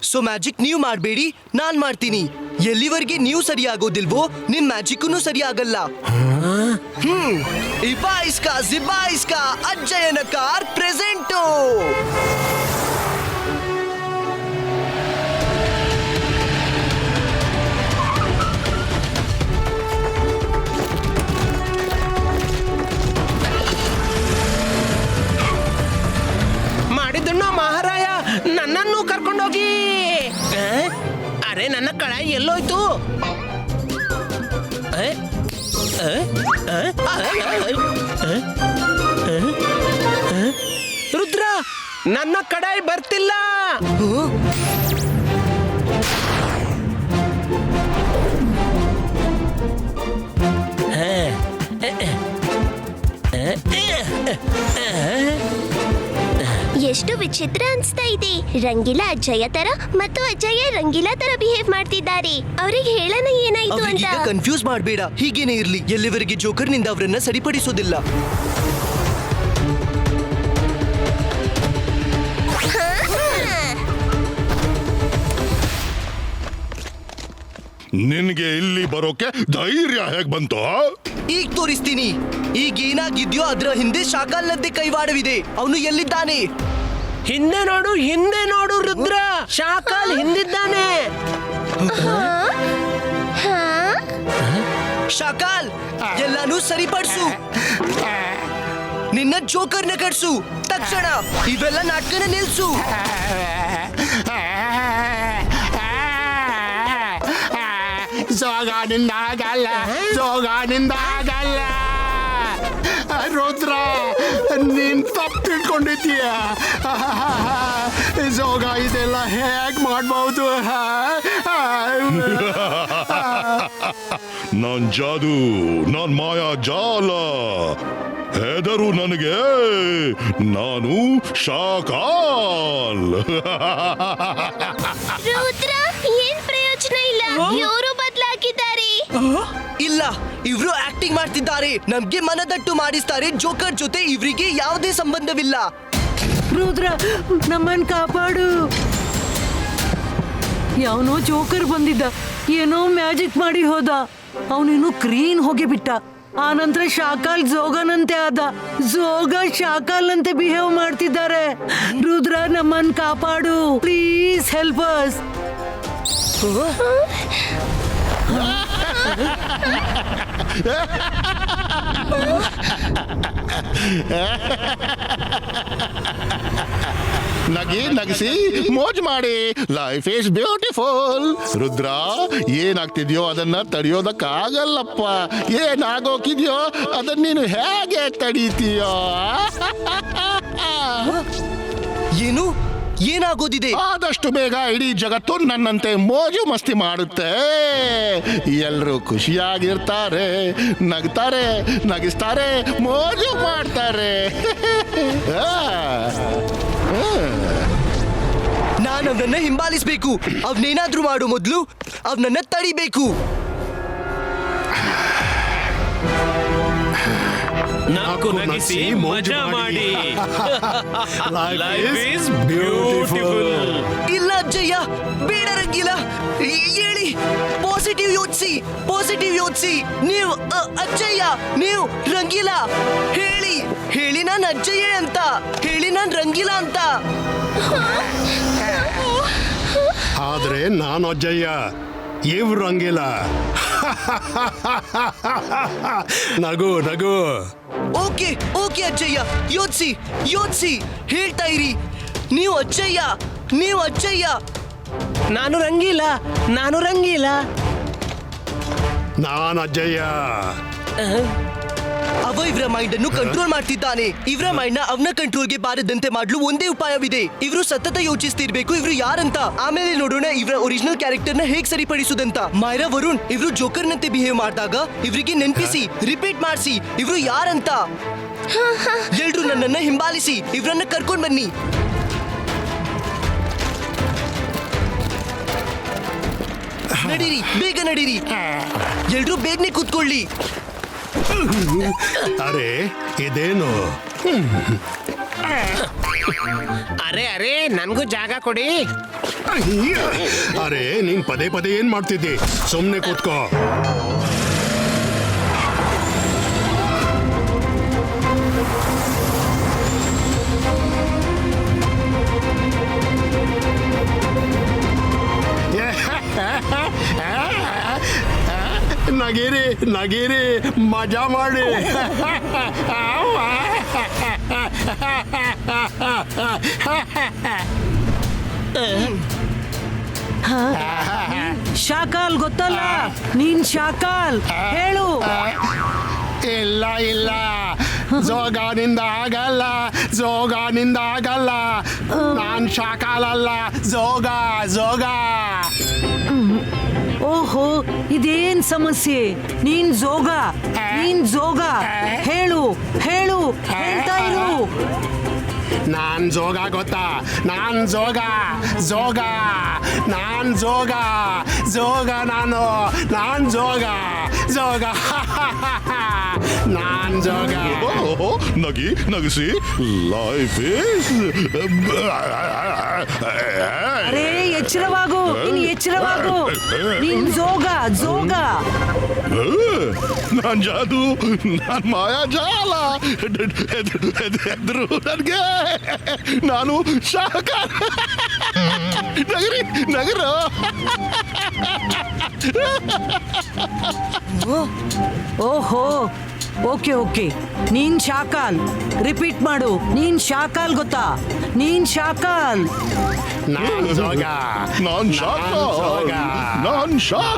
ಸೊ ಮ್ಯಾಜಿಕ್ ನೀವು ಮಾಡಬೇಡಿ, ನಾನ್ ಮಾಡ್ತೀನಿ. ಎಲ್ಲಿವರೆಗೆ ನೀವು ಸರಿ ಆಗೋದಿಲ್ವೋ ನಿಮ್ ಮ್ಯಾಜಿಕ್ನು ಸರಿ ಆಗಲ್ಲ. ಇಬಾಯಿಸ್ಕಾ ಜಿಬಾಯಿಸ್ಕಾ ಅಜ್ಜಯ್ಯನ ಕಾರ್ ಪ್ರೆಸೆಂಟು. ಮಾಡಿದ್ರು ಮಹಾರಾಯ, ನನ್ನನ್ನು ಕರ್ಕೊಂಡೋಗಿ. ಅರೆ, ನನ್ನ ಕಳ ಎಲ್ಲೋಯ್ತು? ರುದ್ರ, ನನ್ನ ಕಡಾಯಿ ಬರ್ತಿಲ್ಲ. ಎಷ್ಟು ವಿಚಿತ್ರ ಅನ್ಸ್ತಾ ಇದೆ. ರಂಗಿಲಾ ಅಜ್ಜಯ್ಯ ತರ ಮತ್ತು ಅಜ್ಜಯ್ಯ ರಂಗಿಲಾ ತರ ಬಿಹೇವ್ ಮಾಡ್ತಿದ್ದಾರೆ. ಅವ್ರಿಗೆ ಹೇಳೋಣ ಏನಾಯ್ತು ಅಂತ. ಅವ್ರಿಗೀಗ ಕನ್ಫ್ಯೂಸ್ ಮಾಡಬೇಡ, ಹೀಗೇನೆ ಇರ್ಲಿ. ಎಲ್ಲಿವರೆಗೆ ಜೋಕರ್ ನಿಂದ ಅವರನ್ನ ಸರಿಪಡಿಸೋದಿಲ್ಲ. ನಿನ್ಗೆ ಇಲ್ಲಿ ಬರೋಕೆ ಧೈರ್ಯ ಹೇಗ್ ಬಂತು? ಈಗ ತೋರಿಸ್ತೀನಿ. ಈಗ ಏನಾಗಿದ್ಯೋ ಅದ್ರ ಹಿಂದೆ ಶಾಕಾಲ್ನದ್ದೇ ಕೈವಾಡವಿದೆ. ಅವನು ಎಲ್ಲಿದ್ದಾನೆ? ಹಿಂದೆ ನೋಡು, ಹಿಂದೆ ನೋಡು ರುದ್ರ, ಶಾಕಾಲ್ ಹಿಂದಿದ್ದಾನೆ. ಶಾಕಾಲ್, ಎಲ್ಲಾನು ಸರಿಪಡಿಸು. ನಿನ್ನ ಜೋಕರ್ನ ಕಟ್ಸು ತಕ್ಷಣ. ಇವೆಲ್ಲ ನಾಟಕನ ನಿಲ್ಸು. ಜೋಗಾನಿಂದಾಗಲ್ಲ, ಜೋಗಾನಿಂದಾಗಲ್ಲ. ರುದ್ರ, ನೀನ್ ತಪ್ಪು ತಿಳ್ಕೊಂಡಿದ್ದೀಯ. ಜೋಗ ಇದೆಲ್ಲ ಹೇಗ್ ಮಾಡ್ಬಹುದು? ನಾನ್ ಜಾದು, ನಾನ್ ಮಾಯಾ ಜಾಲ. ಹೆದರು ನನಗೆ, ನಾನು ಶಾಕಾಲ್. ರುದ್ರ, ಏನ್ ಪ್ರಯೋಜನ ಇಲ್ಲ. ಇವರು ಬದಲಾಗಿದ್ದಾರೆ. ಇಲ್ಲ, ಇವ್ರು ಆಕ್ಟಿಂಗ್ ಮಾಡ್ತಿದ್ದಾರೆ. ನಮ್ಗೆ ಮನದಟ್ಟು ಮಾಡಿಸ್ತಾರೆ. ಜೋಕರ್ ಜೊತೆ ಇವ್ರಿಗೆ ಯಾವುದೇ ಸಂಬಂಧವಿಲ್ಲ. ರುದ್ರ, ನಮ್ಮನ್ ಕಾಪಾಡು. ಯಾವನೋ ಜೋಕರ್ ಬಂದಿದ್ದ, ಏನೋ ಮ್ಯಾಜಿಕ್ ಮಾಡಿ ಹೋದ. ಅವನಿನ್ನು ಕ್ರೀನ್ ಹೋಗಿ ಬಿಟ್ಟ. ಆ ನಂತರ ಶಾಕಾಲ್ ಜೋಗನಂತೆ ಆದ. ಜೋಗ ಶಾಕಾಲ್ನಂತೆ ಬಿಹೇವ್ ಮಾಡ್ತಿದ್ದಾರೆ. ರುದ್ರ, ನಮ್ಮನ್ ಕಾಪಾಡು, ಪ್ಲೀಸ್ ಹೆಲ್ಪ್ ಅಸ್. ನಗಿ ನಗಿಸಿ ಮೋಜ್ ಮಾಡಿ. Life is beautiful. ರುದ್ರ, ಏನಾಗ್ತಿದ್ಯೋ ಅದನ್ನ ತಡೆಯೋದಕ್ಕಾಗಲ್ಲಪ್ಪ. ಏನಾಗೋಕಿದ್ಯೋ ಅದನ್ನ ನೀನು ಹೇಗೆ ತಡೀತೀಯೋ? ಏನು ಏನಾಗೋದಿದೆ? ಆದಷ್ಟು ಬೇಗ ಇಡೀ ಜಗತ್ತು ನನ್ನಂತೆ ಮೋಜು ಮಸ್ತಿ ಮಾಡುತ್ತೆ. ಎಲ್ಲರೂ ಖುಷಿಯಾಗಿರ್ತಾರೆ, ನಗ್ತಾರೆ, ನಗಿಸ್ತಾರೆ, ಮೋಜು ಮಾಡ್ತಾರೆ. ನಾನು ಅವನನ್ನ ಹಿಂಬಾಲಿಸ್ಬೇಕು. ಅವನೇನಾದ್ರೂ ಮಾಡೋ ಮೊದಲು ಅವನನ್ನ ತಡಿಬೇಕು. ನಕ್ಕು ನಗಿಸಿ ಮಜಾ ಮಾಡಿ. Life is beautiful. ಇಲ್ಲ ಅಜ್ಜಯ್ಯ, ಬೇಡ ರಂಗಿಲ್ಲ, ಹೇಳಿ. ಪಾಸಿಟಿವ್ ಯೋಚಿಸಿ. ನೀವು ಅಜ್ಜಯ್ಯ, ನೀವು ರಂಗಿಲ್ಲ. ಹೇಳಿ ನಾನು ಅಜ್ಜಯ್ಯ ಅಂತ, ಹೇಳಿ ನಾನು ರಂಗಿಲ್ಲ ಅಂತ. ಆದ್ರೆ ನಾನು ಅಜ್ಜಯ್ಯ, ಇವ್ರು ಹಂಗಿಲ್ಲ. ನಗು ಓಕೆ ಅಜ್ಜಯ್ಯ, ಯೋಚಿಸಿ ಹೇಳ್ತಾ ಇರಿ. ನೀವು ಅಜ್ಜಯ್ಯ. ನಾನು ರಂಗಿಲ್ಲ. ನಾನು ಅಜ್ಜಯ್ಯ. ಅವ ಇವರ ಮೈಂಡ್ ಅನ್ನು ಕಂಟ್ರೋಲ್ ಮಾಡ್ತಿದ್ದಾನೆ. ಇವರ ಮೈಂಡ್ ನ ಅವನ ಕಂಟ್ರೋಲ್ಗೆ ಬಾರದಂತೆ ಮಾಡಲು ಒಂದೇ ಉಪಾಯವಿದೆ. ಇವರು ಸತತ ಯೋಚಿಸ್ತಿರ್ಬೇಕು ಇವರು ಯಾರಂತ. ಆಮೇಲೆ ನೋಡೋಣ ಇವರ ಒರಿಜಿನಲ್ ಕ್ಯಾರೆಕ್ಟರ್ ನ ಹೇಗ್ ಸರಿಪಡಿಸುದಂತ. ಮೈರಾ, ವರುಣ್ ಇವರು ಜೋಕರ್ ನಂತೆ ಬಿಹೇವ್ ಮಾಡಿದಾಗ ಇವರಿಗೆ ನೆನಪಿಸಿ, ರಿಪೀಟ್ ಮಾಡಿಸಿ ಇವರು ಯಾರಂತ. ಎಲ್ರು ನನ್ನನ್ನ ಹಿಂಬಾಲಿಸಿ, ಇವರನ್ನ ಕರ್ಕೊಂಡ್ ಬನ್ನಿ. ಬೇಗ ನಡೀರಿ. ಎಲ್ರು ಬೇಗನೆ ಕೂತ್ಕೊಳ್ಳಿ. ಅರೆ ಇದೇನು? ಅರೆ ನನ್ಗೂ ಜಾಗ ಕೊಡಿ. ಅರೆ ನೀನ್ ಪದೇ ಏನ್ ಮಾಡ್ತಿದ್ದಿ? ಸುಮ್ನೆ ಕೂತ್ಕೋ. ನಗೀರಿ ಮಜಾ ಮಾಡಿ. ಶಾಕಾಲ್ ಗೊತ್ತಲ್ಲ, ನೀನ್ ಶಾಕಾಲ್. ಹೇಳು. ಇಲ್ಲ ಜೋಗಾನಿಂದ ಆಗಲ್ಲ. ನಾನ್ ಶಾಕಾಲಲ್ಲ, ಜೋಗ. ಓಹೋ, ಇದೇನ್ ಸಮಸ್ಯೆ? ನೀನ್ ಜೋಗ. ಹೇಳ್ತಾ ಇರು. ನಾನ್ ಜೋಗ ಗೊತ್ತಾ? ನಾನ್ ಜೋಗ ನಾನು ನಾನ್ ಜೋಗ ನಗಿಸಿ. ಲೈಫ್ ಇಸ್ ಅರೇ ಎಚ್ಚರವಾಗು, ನೀನ್ ಜೋಗ. ನಾನ್ ಜಾದು, ನಾನ್ ಮಾಯಾಜಾಲ. ಎದ್ರು ನನ್ಗೆ, ನಾನು ಶಾಖ. ನಗರ ಓಹೋ, ಓಕೆ. ನೀನ್ ಶಾಕಾಲ್. ರಿಪೀಟ್ ಮಾಡು. ನೀನ್ ಶಾಕಾಲ್ ಗೊತ್ತಾ? ನೀನ್ ಶಾಕಾಲ್. ನಾನ್ ಜೋಗ. ನಾನ್ ಶಾಖ.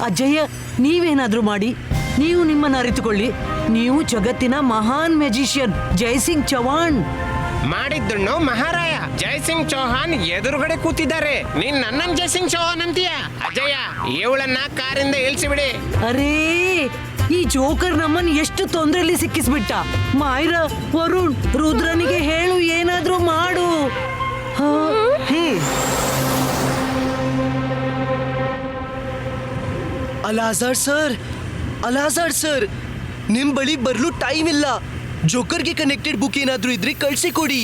ಅಜ್ಜಯ್ಯ, ನೀವೇನಾದ್ರೂ ಮಾಡಿ, ನೀವು ನಿಮ್ಮನ್ನ ಅರಿತುಕೊಳ್ಳಿ. ನೀವು ಜಗತ್ತಿನ ಮಹಾನ್ ಮ್ಯಾಜಿಷಿಯನ್ ಜೈಸಿಂಗ್ ಚೌಹಾಣ್. ಮಾಡಿದ್ದಣ್ಣು ಮಹಾರಾಯ. ಜೈಸಿಂಗ್ ಚೌಹಾಣ್ ಎದುರುಗಡೆ ಕೂತಿದ್ದಾರೆ. ನೀನ್ ನನ್ನನ್ ಜೈಸಿಂಗ್ ಚೌಹಾಣ್ ಅಂತೀಯ? ಅಜಯ, ಇವಳನ್ನ ಕಾರಿಂದ ಇಳಿಸಿಬಿಡಿ. ಅರೇ, ಈ ಜೋಕರ್ ನಮ್ಮನ್ ಎಷ್ಟು ತೊಂದರೆಯಲ್ಲಿ ಸಿಕ್ಕಿಸ್ಬಿಟ್ಟ. ಮಾಯ್ರಾ, ವರುಣ್, ರುದ್ರನಿಗೆ ಹೇಳು, ಏನಾದ್ರೂ ಮಾಡು. ಅಲಾಜಾರ್ ಸರ್, ನಿಮ್ ಬಳಿ ಬರ್ಲು ಟೈಮ್ ಇಲ್ಲ. ಜೋಕರ್ಗೆ ಕನೆಕ್ಟೆಡ್ ಬುಕ್ ಏನಾದ್ರೂ ಇದ್ರೆ ಕಳ್ಸಿ ಕೊಡಿ.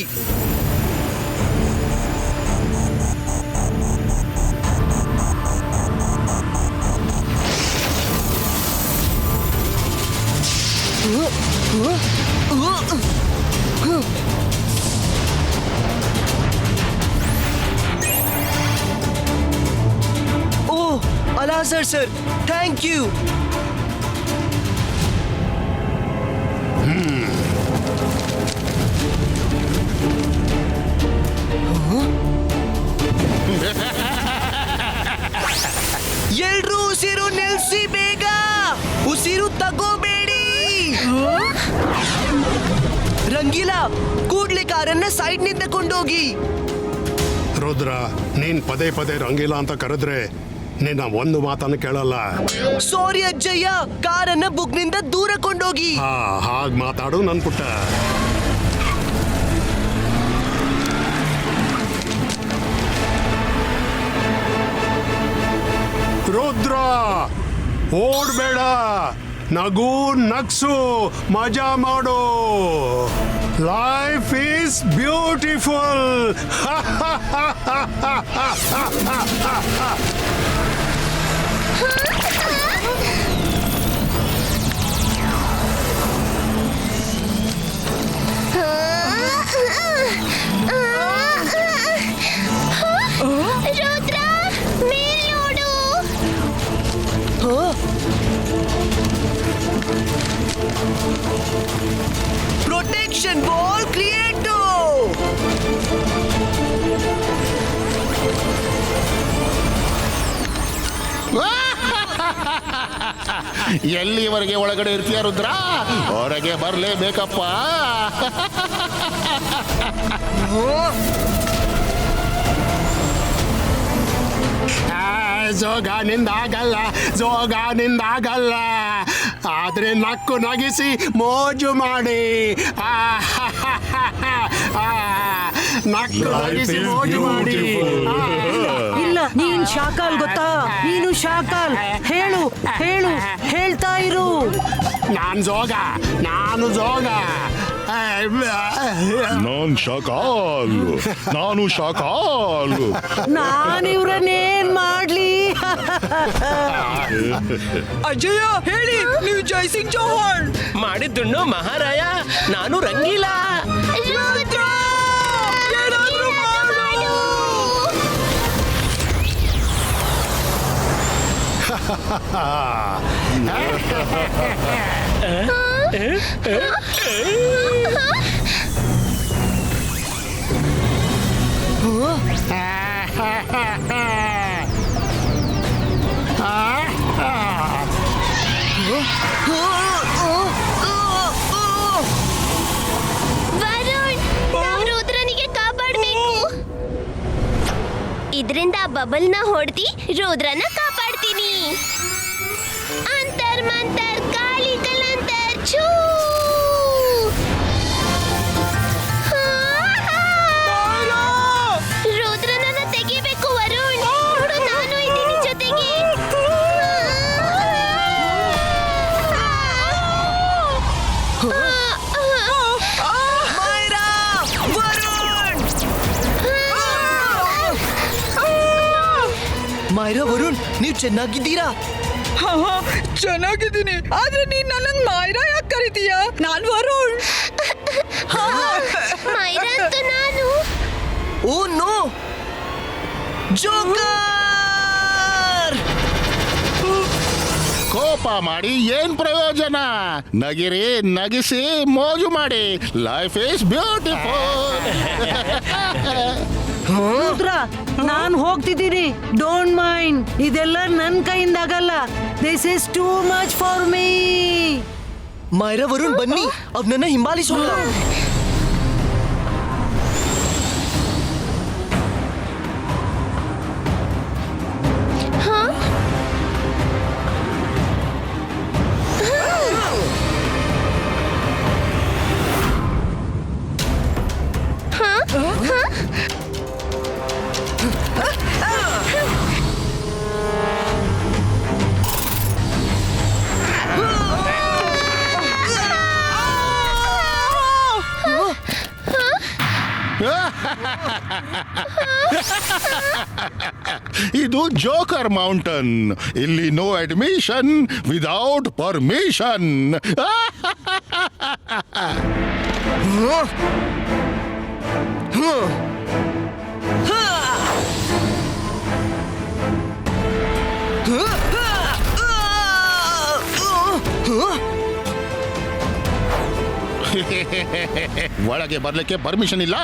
ಓ, ಅಲಾಜಾರ್ ಸರ್, ಥ್ಯಾಂಕ್ ಯು. ಎಲ್ರೂ ಉಸಿರು ನಿಲ್ಸಿ, ಬೇಗ ಉಸಿರು ತಗೋಬೇಡಿ. ರಂಗೀಲಾ, ಕೂಡ್ಲೆ ಕಾರನ್ನ ಸೈಡ್ ನಿಂದ ಕೊಂಡೋಗಿ. ರುದ್ರ, ನೀನ್ ಪದೇ ಪದೇ ರಂಗಿಲ್ಲ ಅಂತ ಕರೆದ್ರೆ ನಿನ್ನ ಒಂದು ಮಾತನ್ನು ಕೇಳಲ್ಲ. ಸಾರಿ ಅಜ್ಜಯ್ಯ, ಕಾರನ್ನ ಬುಗ್ನಿಂದ ದೂರ ಕೊಂಡೋಗಿ. ಹಾಗ್ ಮಾತಾಡು ನನ್ ಪುಟ್ಟ. ರುದ್ರ, ಓಡ್ಬೇಡ, ನಗು ನಗ್ಸು, ಮಜಾ ಮಾಡು. Life is beautiful. ರುದ್ರ, ಮೇಲ್ ನೋಡು. Protection ball create. ಎಲ್ಲಿವರೆಗೆ ಒಳಗಡೆ ಇರ್ತೀಯ ರುದ್ರ? ಹೊರಗೆ ಬರ್ಲೇಬೇಕಪ್ಪ. ಜೋಗ ನಿಂದಾಗಲ್ಲ, ಜೋಗ ನಿಂದಾಗಲ್ಲ, ಆದ್ರೆ ನಕ್ಕು ನಗಿಸಿ ಮೋಜು ಮಾಡಿ. ನಕ್ಕು ನಗಿಸಿ ಮೋಜು ಮಾಡಿ. ಇಲ್ಲ, ನೀನ್ ಶಾಕಾಲ್ ಗೊತ್ತಾ? ನೀನು ಶಾಕಾಲ್. ಹೇಳು ಹೇಳು, ಹೇಳ್ತಾ ಇರು. ನಾನು ಜೋಗ, ನಾನು ಜೋಗ. ನಾನ್ ಶಾಕಾಲು, ನಾನು ಶಾಕಾಲು. ನಾನಿವ್ರನ್ನೇನ್ ಮಾಡ್ಲಿ? ಅಜಯ ಹೇಳಿ, ನೀವು ಜೈಸಿಂಗ್ ಚೌಹಾಣ್. ಮಾಡಿದ್ದುಣ್ಣು ಮಹಾರಾಯ, ನಾನು ರಂಗೀಲಾ. ರುದ್ರ, ಏನಾದ್ರೂ ಮಾಡು. ವರುಣ್, ನಾವು ರುದ್ರನಿಗೆ ಕಾಪಾಡ್ಬೇಕು. ಇದರಿಂದ ಬಬಲ್ನ ಹೊಡೆದಿ ರುದ್ರನ ಕಾಪಾಡ್ತೀನಿ. ಅಂತರ್ ಮಂತರ್ ಕಾಳಿ ಕಲಂತರ್ ಛೂ. ರುದ್ರನನ್ನ ತೆಗಿಬೇಕು ವರುಣ್. ನೋಡು, ನಾನು ಇದ್ದೀನಿ ಜೊತೆಗೆ. ಮೈರಾ, ವರುಣ್. ಮೈರಾ, ವರುಣ್, ನೀವು ಚೆನ್ನಾಗಿದ್ದೀರಾ? ಚೆನ್ನಾಗಿದ್ದೀನಿ, ಆದ್ರೆ ನೀನ್ ನನಗ್ ಮಾಯ್ರಾ ಯಾಕೆ ಕರಿತೀಯ? ನಾನ್ ವರುಣ್. ಮೈರಾ ಅಂತೂ ನಾನು. Oh no, joker! ಕೋಪ ಮಾಡಿ ಏನ್ ಪ್ರಯೋಜನ? ನಗಿರಿ, ನಗಿಸಿ ಮೋಜು ಮಾಡಿ. Life is beautiful. ರುದ್ರ, ನಾನ್ ಹೋಗ್ತಿದ್ದೀನಿ. Don't mind. ಇದೆಲ್ಲ ನನ್ ಕೈಯಿಂದ ಆಗಲ್ಲ. This is too much for me. Myra, Varun ಬನ್ನಿ, ಅವನನ್ನ ಹಿಂಬಾಲಿಸೋಣ. ಇದು ಜೋಕರ್ ಮೌಂಟನ್. ಇಲ್ಲಿ ನೋ ಅಡ್ಮಿಷನ್ ವಿದೌಟ್ ಪರ್ಮಿಷನ್. ಒಳಗೆ ಬರ್ಲಿಕ್ಕೆ ಪರ್ಮಿಷನ್ ಇಲ್ಲ.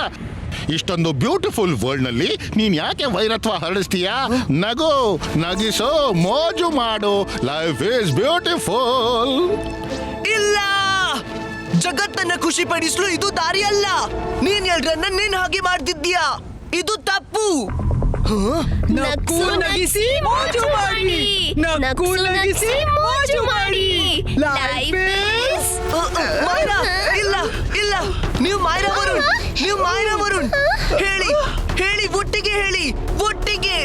ಇಷ್ಟೊಂದು ಬ್ಯೂಟಿಫುಲ್ ವರ್ಲ್ಡ್ ನಲ್ಲಿ ನೀನ್ ಯಾಕೆ ವೈರತ್ವ ಹರಡಿಸ್ತೀಯಾ? ನಗು, ನಗಿಸೋ, ಮೋಜು ಮಾಡು. Life is beautiful. ಇಲ್ಲ, ಜಗತ್ತನ್ನ ಖುಷಿ ಪಡಿಸಲು ಇದು ದಾರಿ ಅಲ್ಲ. ನೀನ್ ಎಲ್ರನ್ನ ನಿನ್ ಹಾಗೆ ಮಾಡ್ತಿದ್ದೀಯಾ, ಇದು ತಪ್ಪು. ನಕ್ಕು ನಗಿಸಿ ಮೋಜು ಮಾಡಿ, ನಕ್ಕು ನಗಿಸಿ ಮೋಜು ಮಾಡಿ. Life is ಮೈರಾ, ಇಲ್ಲ ಇಲ್ಲ, ನೀವು ಮೈರಾ ವರುಣ್, ನೀವು ಮೈರಾ ವರುಣ್. ಹೇಳಿ ಹೇಳಿ, ಒಟ್ಟಿಗೆ ಹೇಳಿ, ಒಟ್ಟಿಗೆ.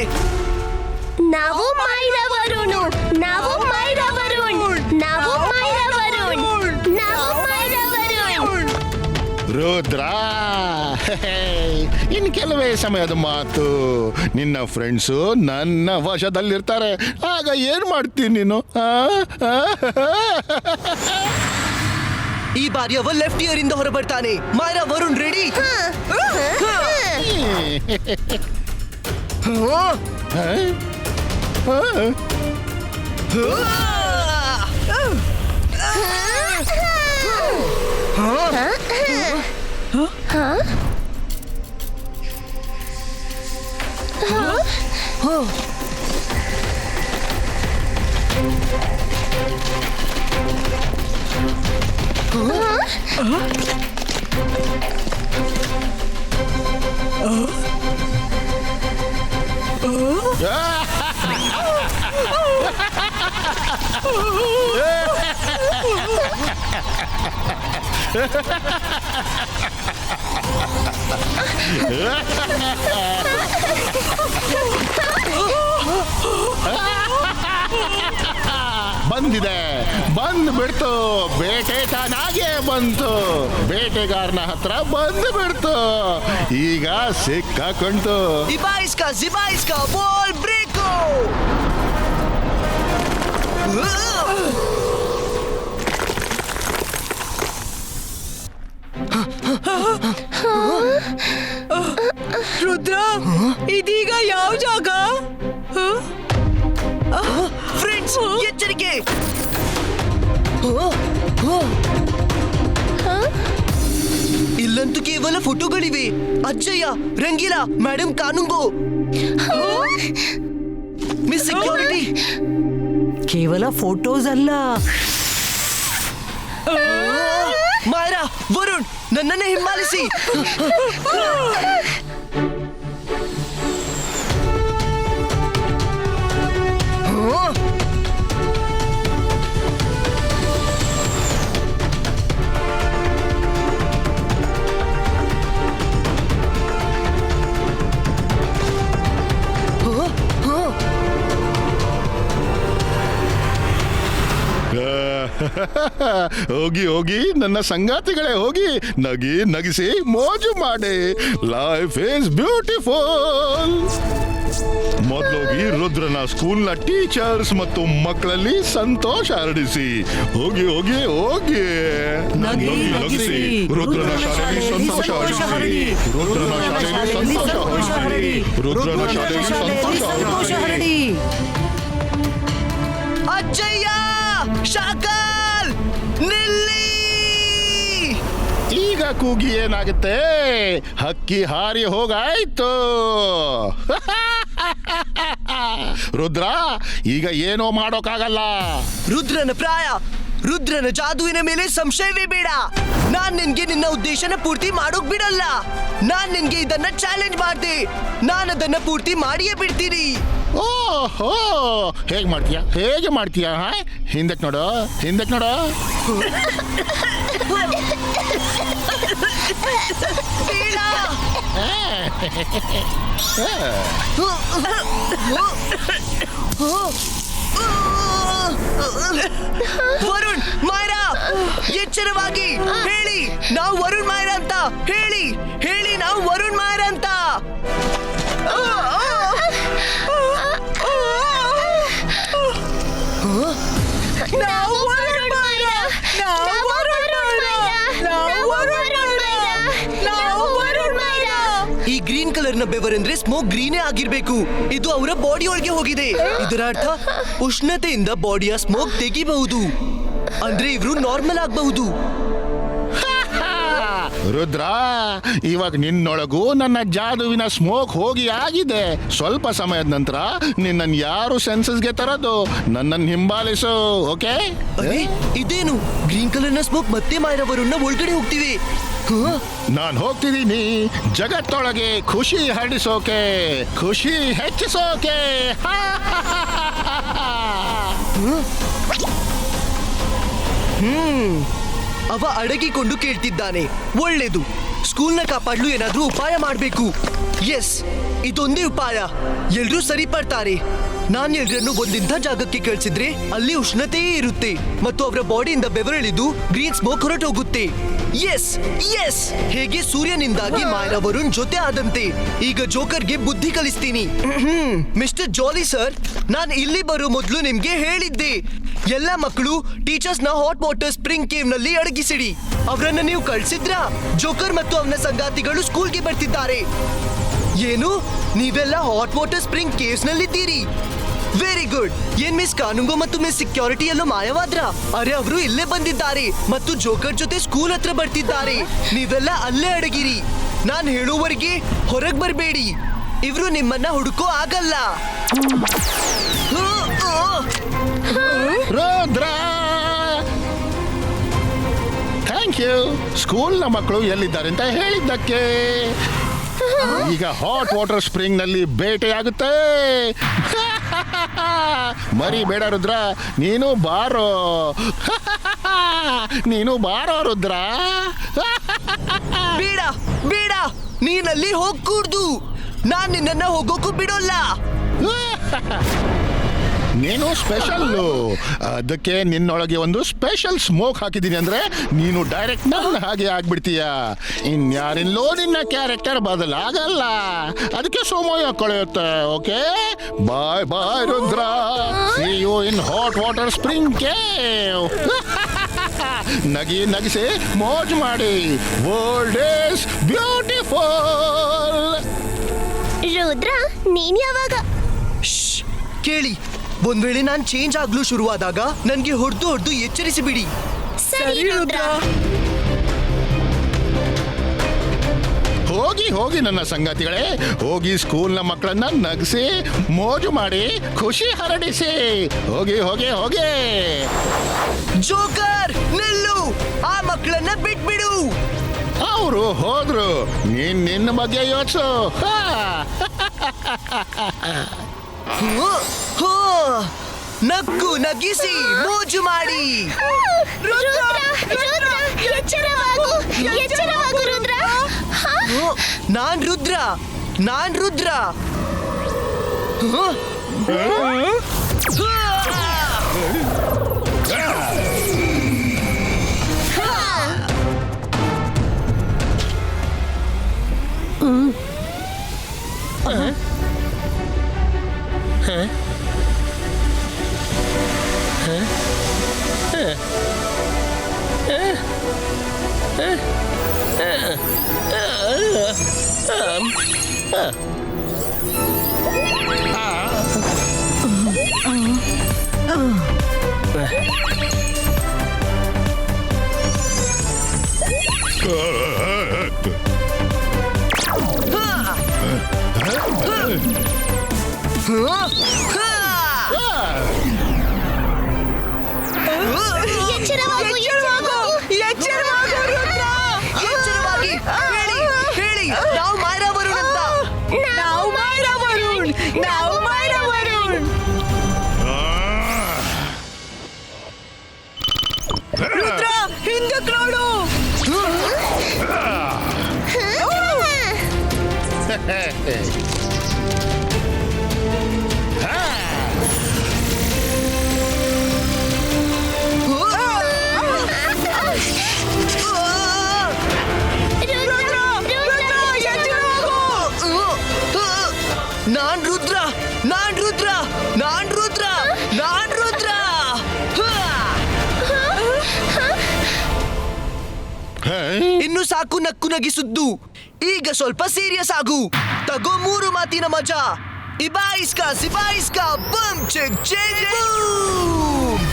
ನಾವು ಮೈರಾ ವರುಣ್, ನಾವು ಮೈರಾ ವರುಣ್, ನಾವು ಮೈರಾ ವರುಣ್, ನಾವು ಮೈರಾ ವರುಣ್. ರುದ್ರ ಇನ್ನು ಕೆಲವೇ ಸಮಯದ ಮಾತು. ನಿನ್ನ ಫ್ರೆಂಡ್ಸು ನನ್ನ ವಶದಲ್ಲಿರ್ತಾರೆ. ಆಗ ಏನ್ ಮಾಡ್ತೀನಿ ನೀನು? ಈ ಬಾರಿ ಅವ ಲೆಫ್ಟ್ ಇಯರ್ ಇಂದ ಹೊರ ಬರ್ತಾನೆ. ಮೈರಾ ವರುಣ್ ರೆಡಿ? ಬಂದಿದೆ, ಬಂದು ಬಿಡ್ತು. ಬೇಟೆ ತಾನಾಗೆ ಬಂತು. ಬೇಟೆಗಾರನ ಹತ್ರ ಬಂದು ಬಿಡ್ತು. ಈಗ ಸಿಕ್ಕಾಕೊಂತು. ಜಿಬಾಯಿಸ್ಕಾ ಬಾಲ್ ಬ್ರೇಕು. ರುದ್ರ, ಇದೀಗ ಯಾವ ಜಾಗ? ಫ್ರೆಂಡ್ಸ್, ಎಚ್ಚರಿಕೆ. ಇಲ್ಲಂತೂ ಕೇವಲ ಫೋಟೋಗಳಿವೆ. ಅಜ್ಜಯ್ಯ, ರಂಗೀಲಾ, ಮೇಡಮ್ ಕಾನುಂಗೋ, ಮಿಸ್ ಸೆಕ್ಯೂರಿಟಿ. ಕೇವಲ ಫೋಟೋಸ್ ಅಲ್ಲ, ಮೈರಾ, ವರುಣ್, ನನ್ನನ್ನೇ ಹಿಂಬಾಲಿಸಿ. ಹೋಗಿ ಹೋಗಿ ನನ್ನ ಸಂಗಾತಿಗಳೇ, ಹೋಗಿ ನಗಿ ನಗಿಸಿ ಮೋಜು ಮಾಡಿ. Life is beautiful. ಮೊದಲೋಗಿ ರುದ್ರನ ಸ್ಕೂಲ್ನ ಟೀಚರ್ಸ್ ಮತ್ತು ಮಕ್ಕಳಲ್ಲಿ ಸಂತೋಷ ಹರಡಿಸಿ. ಹೋಗಿ ಹೋಗಿ ಹೋಗಿ ನಗಿ ನಗಿಸಿ. ರುದ್ರನ ಶಾಲೆಯಲ್ಲಿ ಸಂತೋಷ ಹರಡಿ. ರುದ್ರನ ಶಾಲೆಯಲ್ಲಿ ಸಂತೋಷ ಹರಡಿ. ರುದ್ರನ ಶಾಲೆಯಲ್ಲಿ ಸಂತೋಷ ಹರಡಿ. ಅಜ್ಜಯ್ಯ, ಶಾಕಲ್, ನಿಲ್ಲಿ. ಈಗ ಕೂಗಿ ಏನಾಗುತ್ತೆ? ಹಕ್ಕಿ ಹಾರಿ ಹೋಗಾಯ್ತು. ರುದ್ರ, ಈಗ ಏನೋ ಮಾಡೋಕ್ಕಾಗಲ್ಲ. ರುದ್ರನ ಪ್ರಾಯ, ರುದ್ರನ ಜಾದುವಿನ ಮೇಲೆ ಸಂಶಯವೇ ಬೇಡ. ನಾನ್ ನಿನ್ಗೆ ನಿನ್ನ ಉದ್ದೇಶನ ಪೂರ್ತಿ ಮಾಡೋಕ್ ಬಿಡಲ್ಲ. ನಾನ್ ನಿನ್ಗೆ ಇದನ್ನ ಚಾಲೆಂಜ್ ಮಾಡ್ದೆ. ನಾನು ಅದನ್ನ ಪೂರ್ತಿ ಮಾಡಿಯೇ ಬಿಡ್ತೀನಿ. ಓಹೋ, ಹೇಗೆ ಮಾಡ್ತೀಯಾ? ಹೇಗೆ ಮಾಡ್ತೀಯಾ? ಹಿಂದಕ್ಕೆ ನೋಡು, ಹಿಂದಕ್ಕೆ ನೋಡು. ಬೇಡ. ವರುಣ್, ಮೈರಾ, ಎಚ್ಚರವಾಗಿ ಹೇಳಿ, ನಾವು ವರುಣ್ ಮೈರಾ ಅಂತ ಹೇಳಿ. ಹೇಳಿ, ನಾವು ವರುಣ್ ಮೈರಾ ಅಂತ. ನಾವು ವರುಣ್ ಮೈರಾ, ನಾವು ವರುಣ್ ಮೈರಾ, ನಾವು ವರುಣ್ ಮೈರಾ, ನಾವು ವರುಣ್ ಮೈರಾ. ಈ ಗ್ರೀನ್ ಕಲರ್ ನ ಬೆವರಂದ್ರೆ ಸ್ಮೋಕ್ ಗ್ರೀನೇ ಆಗಿರ್ಬೇಕು. ಇದು ಅವರ ಬಾಡಿ ಒಳಗೆ ಹೋಗಿದೆ. ಇದರ ಅರ್ಥ ಉಷ್ಣತೆಯಿಂದ ಬಾಡಿಯ ಸ್ಮೋಕ್ ತೆಗಿಬಹುದು. ಅಂದ್ರೆ ಇವ್ರು ನಾರ್ಮಲ್ ಆಗಬಹುದು. ರುದ್ರ, ಇವಾಗ ನಿನ್ನೊಳಗೂ ನನ್ನ ಜಾದುವಿನ ಸ್ಮೋಕ್ ಹೋಗಿ ಆಗಿದೆ. ಸ್ವಲ್ಪ ಸಮಯದ ನಂತರ ನಿನ್ನನ್ನು ಯಾರು ಸೆನ್ಸಸ್ಗೆ ತರೋದು? ನನ್ನನ್ನು ಹಿಂಬಾಲಿಸು, ಓಕೆ? ಅರೆ ಇದೇನು ಗ್ರೀನ್ ಕಲರ್ ನ ಸ್ಮೋಕ್ ಮತ್ತೆ ಮಾಯರವರನ್ನ ಒಳಗಡೆ ಹೋಗ್ತಿವೆ. ನಾನು ಹೋಗ್ತಿದ್ದೀನಿ ಜಗತ್ತೊಳಗೆ ಖುಷಿ ಹರಡಿಸೋಕೆ, ಖುಷಿ ಹೆಚ್ಚಿಸೋಕೆ. ಅವ ಅಡಗಿಕೊಂಡು ಕೇಳ್ತಿದ್ದಾನೆ. ಒಳ್ಳೇದು, ಸ್ಕೂಲ್ನ ಕಾಪಾಡಲು ಏನಾದ್ರೂ ಉಪಾಯ ಮಾಡಬೇಕು. ಎಸ್, ಇದೊಂದೇ ಉಪಾಯ. ಎಲ್ರೂ ಸರಿ ಪಡ್ತಾರೆ. ನಾನು ಎಲ್ರನ್ನು ಒಂದಿಂಥ ಜಾಗಕ್ಕೆ ಕಳಿಸಿದ್ರೆ ಅಲ್ಲಿ ಉಷ್ಣತೆಯೇ ಇರುತ್ತೆ ಮತ್ತು ಅವರ ಬಾಡಿಯಿಂದ ಬೆವರಿಳಿದು ಗ್ರೀನ್ ಸ್ಮೋಕ್ ಹೊರಟೋಗುತ್ತೆ. ಎಸ್ ಎಸ್, ಹೇಗೆ ಸೂರ್ಯನಿಂದಾಗಿ ಮಾಯಾ ವರುಣ್ ಜೊತೆ ಆದಂತೆ. ಈಗ ಜೋಕರ್ಗೆ ಬುದ್ಧಿ ಕಲಿಸ್ತೀನಿ. ಮಿಸ್ಟರ್ ಜಾಲಿ ಸರ್, ನಾನು ಇಲ್ಲಿ ಬರೋ ಮೊದಲು ನಿಮ್ಗೆ ಹೇಳಿದ್ದೆ, ಎಲ್ಲ ಮಕ್ಕಳು ಟೀಚರ್ಸ್ ನ ಹಾಟ್ ವಾಟರ್ ಸ್ಪ್ರಿಂಗ್ ಕೇವ್ ನಲ್ಲಿ ಅಡಗಿಸಿಡಿ. ಅವರನ್ನ ನೀವು ಕಳ್ಸಿದ್ರಾ? ಜೋಕರ್ ಮತ್ತು ಅವನ ಸಂಗಾತಿಗಳು ಸ್ಕೂಲ್ಗೆ ಬರ್ತಿದ್ದಾರೆ. ಏನು, ನೀವೆಲ್ಲ ಹಾಟ್ ವಾಟರ್ ಸ್ಪ್ರಿಂಗ್ ಕೇವ್ಸ್ ನಲ್ಲಿದ್ದೀರಿ? Very good. ಏನ್ ಮಿಸ್ ಕಾನುಂಗೋ ಮತ್ತು ಮಿಸ್ ಸೆಕ್ಯೂರಿಟಿ ಎಲ್ಲೋ ಮಾಯವಾದ್ರ? ಅರೆ, ಅವರು ಇಲ್ಲೇ ಬಂದಿದ್ದಾರೆ ಮತ್ತು ಜೋಕರ್ ಜೊತೆ ಸ್ಕೂಲ್ ಹತ್ರ ಬರ್ತಿದ್ದಾರೆ. ನೀವೆಲ್ಲ ಅಲ್ಲೇ ಅಡಗಿರಿ. ನಾನ್ ಹೇಳುವವರೆಗೆ ಹೊರಗ್ ಬರ್ಬೇಡಿ. ಇವ್ರು ನಿಮ್ಮನ್ನ ಹುಡುಕೋ ಆಗಲ್ಲ. Rudra, thank you. ಸ್ಕೂಲ್ನ ಮಕ್ಕಳು ಎಲ್ಲಿದ್ದಾರೆ ಅಂತ ಹೇಳಿದ್ದಕ್ಕೆ. ಈಗ ಹಾಟ್ ವಾಟರ್ ಸ್ಪ್ರಿಂಗ್ ನಲ್ಲಿ ಬೇಟೆಯಾಗುತ್ತೆ. ಮರಿಬೇಡ ರುದ್ರ, ನೀನು ಬಾರೋ. ನೀನು ಬಾರೋ ರುದ್ರ. ಬೇಡ ಬೇಡ, ನೀನಲ್ಲಿ ಹೋಗ್ಕೂಡ್ದು. ನಾನ್ ನಿನ್ನನ್ನ ಹೋಗೋಕು ಬಿಡೋಲ್ಲ. ನೀನು ಸ್ಪೆಷಲ್ಲು, ಅದಕ್ಕೆ ನಿನ್ನೊಳಗೆ ಒಂದು ಸ್ಪೆಷಲ್ ಸ್ಮೋಕ್ ಹಾಕಿದ್ದೀನಿ ಅಂದ್ರೆ ನೀನು ಡೈರೆಕ್ಟ್ ನನ್ನ ಹಾಗೆ ಆಗ್ಬಿಡ್ತೀಯ. ಇನ್ಯಾರಿಲ್ಲೋ ನಿನ್ನ ಕ್ಯಾರೆಕ್ಟರ್ ಬದಲಾಗಲ್ಲ. ಅದಕ್ಕೆ ಸಮಯ ಕಳೆಯುತ್ತೆ. Okay, bye bye Rudra. See you in hot water spring cave. ನಗಿ ನಗಿಸಿ ಮೋಜ್ ಮಾಡಿ. World is beautiful. ರುದ್ರ, ನೀನ್ ಯಾವಾಗ? ಕೇಳಿ, ಒಂದ್ ವೇಳೆ ನಾನ್ ಚೇಂಜ್ ಆಗ್ಲು ಶುರುವಾದಾಗ ನನ್ಗೆ ಹೊಡೆದು ಎಚ್ಚರಿಸಿ ಬಿಡಿ. ಸರಿ ರುದ್ರ. ಹೋಗಿ ಹೋಗಿ ನನ್ನ ಸಂಗಾತಿಗಳೇ, ಹೋಗಿ ಸ್ಕೂಲ್ನ ಮಕ್ಕಳನ್ನ ನಗಿಸಿ ಮೋಜು ಮಾಡಿ ಖುಷಿ ಹರಡಿಸಿ. ಹೋಗಿ ಹೋಗಿ ಹೋಗಿ. ಜೋಕರ್, ನಿಲ್ಲು. ಆ ಮಕ್ಕಳನ್ನ ಬಿಟ್ಬಿಡು. ಅವರು ಹೋದ್ರು, ನೀನ್ ನಿನ್ನ ಬಗ್ಗೆ ಯೋಚಿಸು. ನಕ್ಕು ನಗಿಸಿ ಮೋಜು ಮಾಡಿ. ಎಚ್ಚರವಾಗು, ಎಚ್ಚರವಾಗು ರುದ್ರ. ನಾನ್ ರುದ್ರ, ನಾನ್ ರುದ್ರ. ಎಚ್ಚರವಾಗು, ಎಚ್ಚರವಾಗು ರುದ್ರ. ಎಚ್ಚರವಾಗಿ ಹೇಳಿ ಹೇಳಿ, ನಾವು ಮಾಯಾ ವರುಣ್ ಅಂತ. ನಾವು ಮಾಯಾ ವರುಣ್, ನಾವು ಮಾಯಾ ವರುಣ್. ರುದ್ರ, ಹಿಂದಕ್ಕೆ ನೋಡು. ನಾನ್ ರುದ್ರ, ನಾನ್ ರುದ್ರ, ನಾನ್ ರುದ್ರ, ನಾನ್ ರುದ್ರ. ಇನ್ನು ಸಾಕು ನಕ್ಕು ನಗಿಸುದ್ದು. ಈಗ ಸ್ವಲ್ಪ ಸೀರಿಯಸ್ ಆಗು. ತಗೋ 3 ಮಾತಿನ ಮಜಾ. ಇಬಾಯಿಸ್ಕಾ ಸಿಬಾಯಿಸ್ಕಾ ಬಮ್ ಚೆಕ್ ಚೆಕ್ ಬೂಮ್.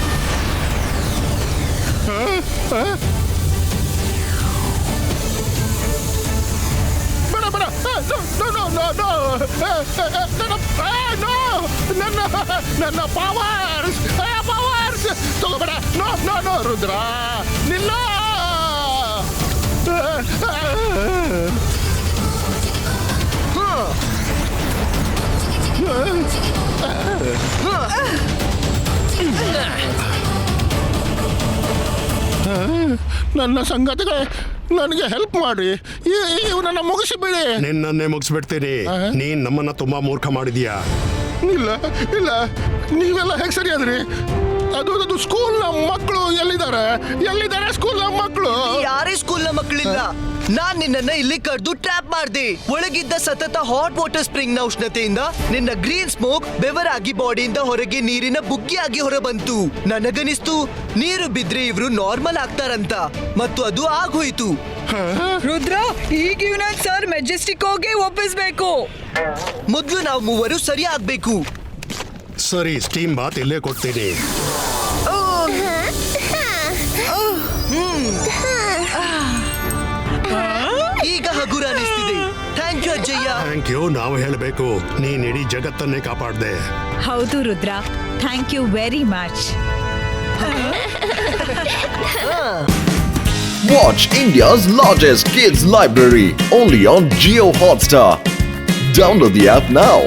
ನನ್ನ ಪವರ್ಸ್ ತಗೋಬೇಡ. ನೋ ನೋ ನೋ ರುದ್ರ, ನಿಲ್ಲ. ನನ್ನ ಸಂಗತಿಗೆ ನನಗೆ ಹೆಲ್ಪ್ ಮಾಡಿ ಇವನನ್ನ ಮುಗಿಸಿ ಬಿಡಿ. ನಿನ್ನನ್ನೇ ಮುಗಿಸ್ಬಿಡ್ತೀನಿ. ನೀನ್ ನಮ್ಮನ್ನ ತುಂಬಾ ಮೂರ್ಖ ಮಾಡಿದೀಯಾ. ಇಲ್ಲ ಇಲ್ಲ, ನೀವೆಲ್ಲ ಹೇಗೆ ಸರಿ ಆದ್ರಿ? ಅದು ಸ್ಕೂಲ್ನ ಮಕ್ಕಳು ಎಲ್ಲಿದ್ದಾರೆ ಸ್ಕೂಲ್ನ ಮಕ್ಕಳು? ಯಾರೇ ಸ್ಕೂಲ್ನ ಮಕ್ಕಳಿಲ್ಲ. ನಾನ್ ನಿನ್ನನ್ನ ಇಲ್ಲಿ ಕರೆದು ಟ್ರ್ಯಾಪ್ ಮಾಡ್ದೆ. ಒಳಗಿದ್ದ ಸತತ ಹಾಟ್ ವಾಟರ್ ಸ್ಪ್ರಿಂಗ್ ನ ಉಷ್ಣತೆಯಿಂದ ನಿನ್ನ ಗ್ರೀನ್ ಸ್ಮೋಕ್ ಬೆವರಾಗಿ ಬಾಡಿಯಿಂದ ಹೊರಗೆ ನೀರಿನ ಬುಗ್ಗಿಯಾಗಿ ಹೊರಬಂತು. ನನಗನಿಸ್ತು ನೀರು ಬಿದ್ರೆ ಇವ್ರು ನಾರ್ಮಲ್ ಆಗ್ತಾರಂತ, ಮತ್ತು ಅದು ಆಗೋಯ್ತು. ರುದ್ರ, ಈಗ ಇವನ ಸರ್ ಮೆಜೆಸ್ಟಿಕ್ ಹೋಗಿ ಒಪ್ಪಿಸ್ಬೇಕು. ಮೊದ್ಲು ನಾವು ಮೂವರು ಸರಿ ಆಗ್ಬೇಕು. ಸರಿ, ಸ್ಟೀಮ್ ಬಾತ್ ಇಲ್ಲೇ ಕೊಡ್ತೀನಿ. ಈಗ ಹಗುರ ಅನಿಸ್ತಿದೆ. ಥ್ಯಾಂಕ್ ಯು ಅಜ್ಜಯ್ಯ. ಥ್ಯಾಂಕ್ ಯು ನಾವು ಹೇಳಬೇಕು. ನೀನ್ ಇಡೀ ಜಗತ್ತನ್ನೇ ಕಾಪಾಡ್ದೆ. ಹೌದು Rudra, thank you very much. Watch India's largest kids library only on Jio Hotstar. Download the app now.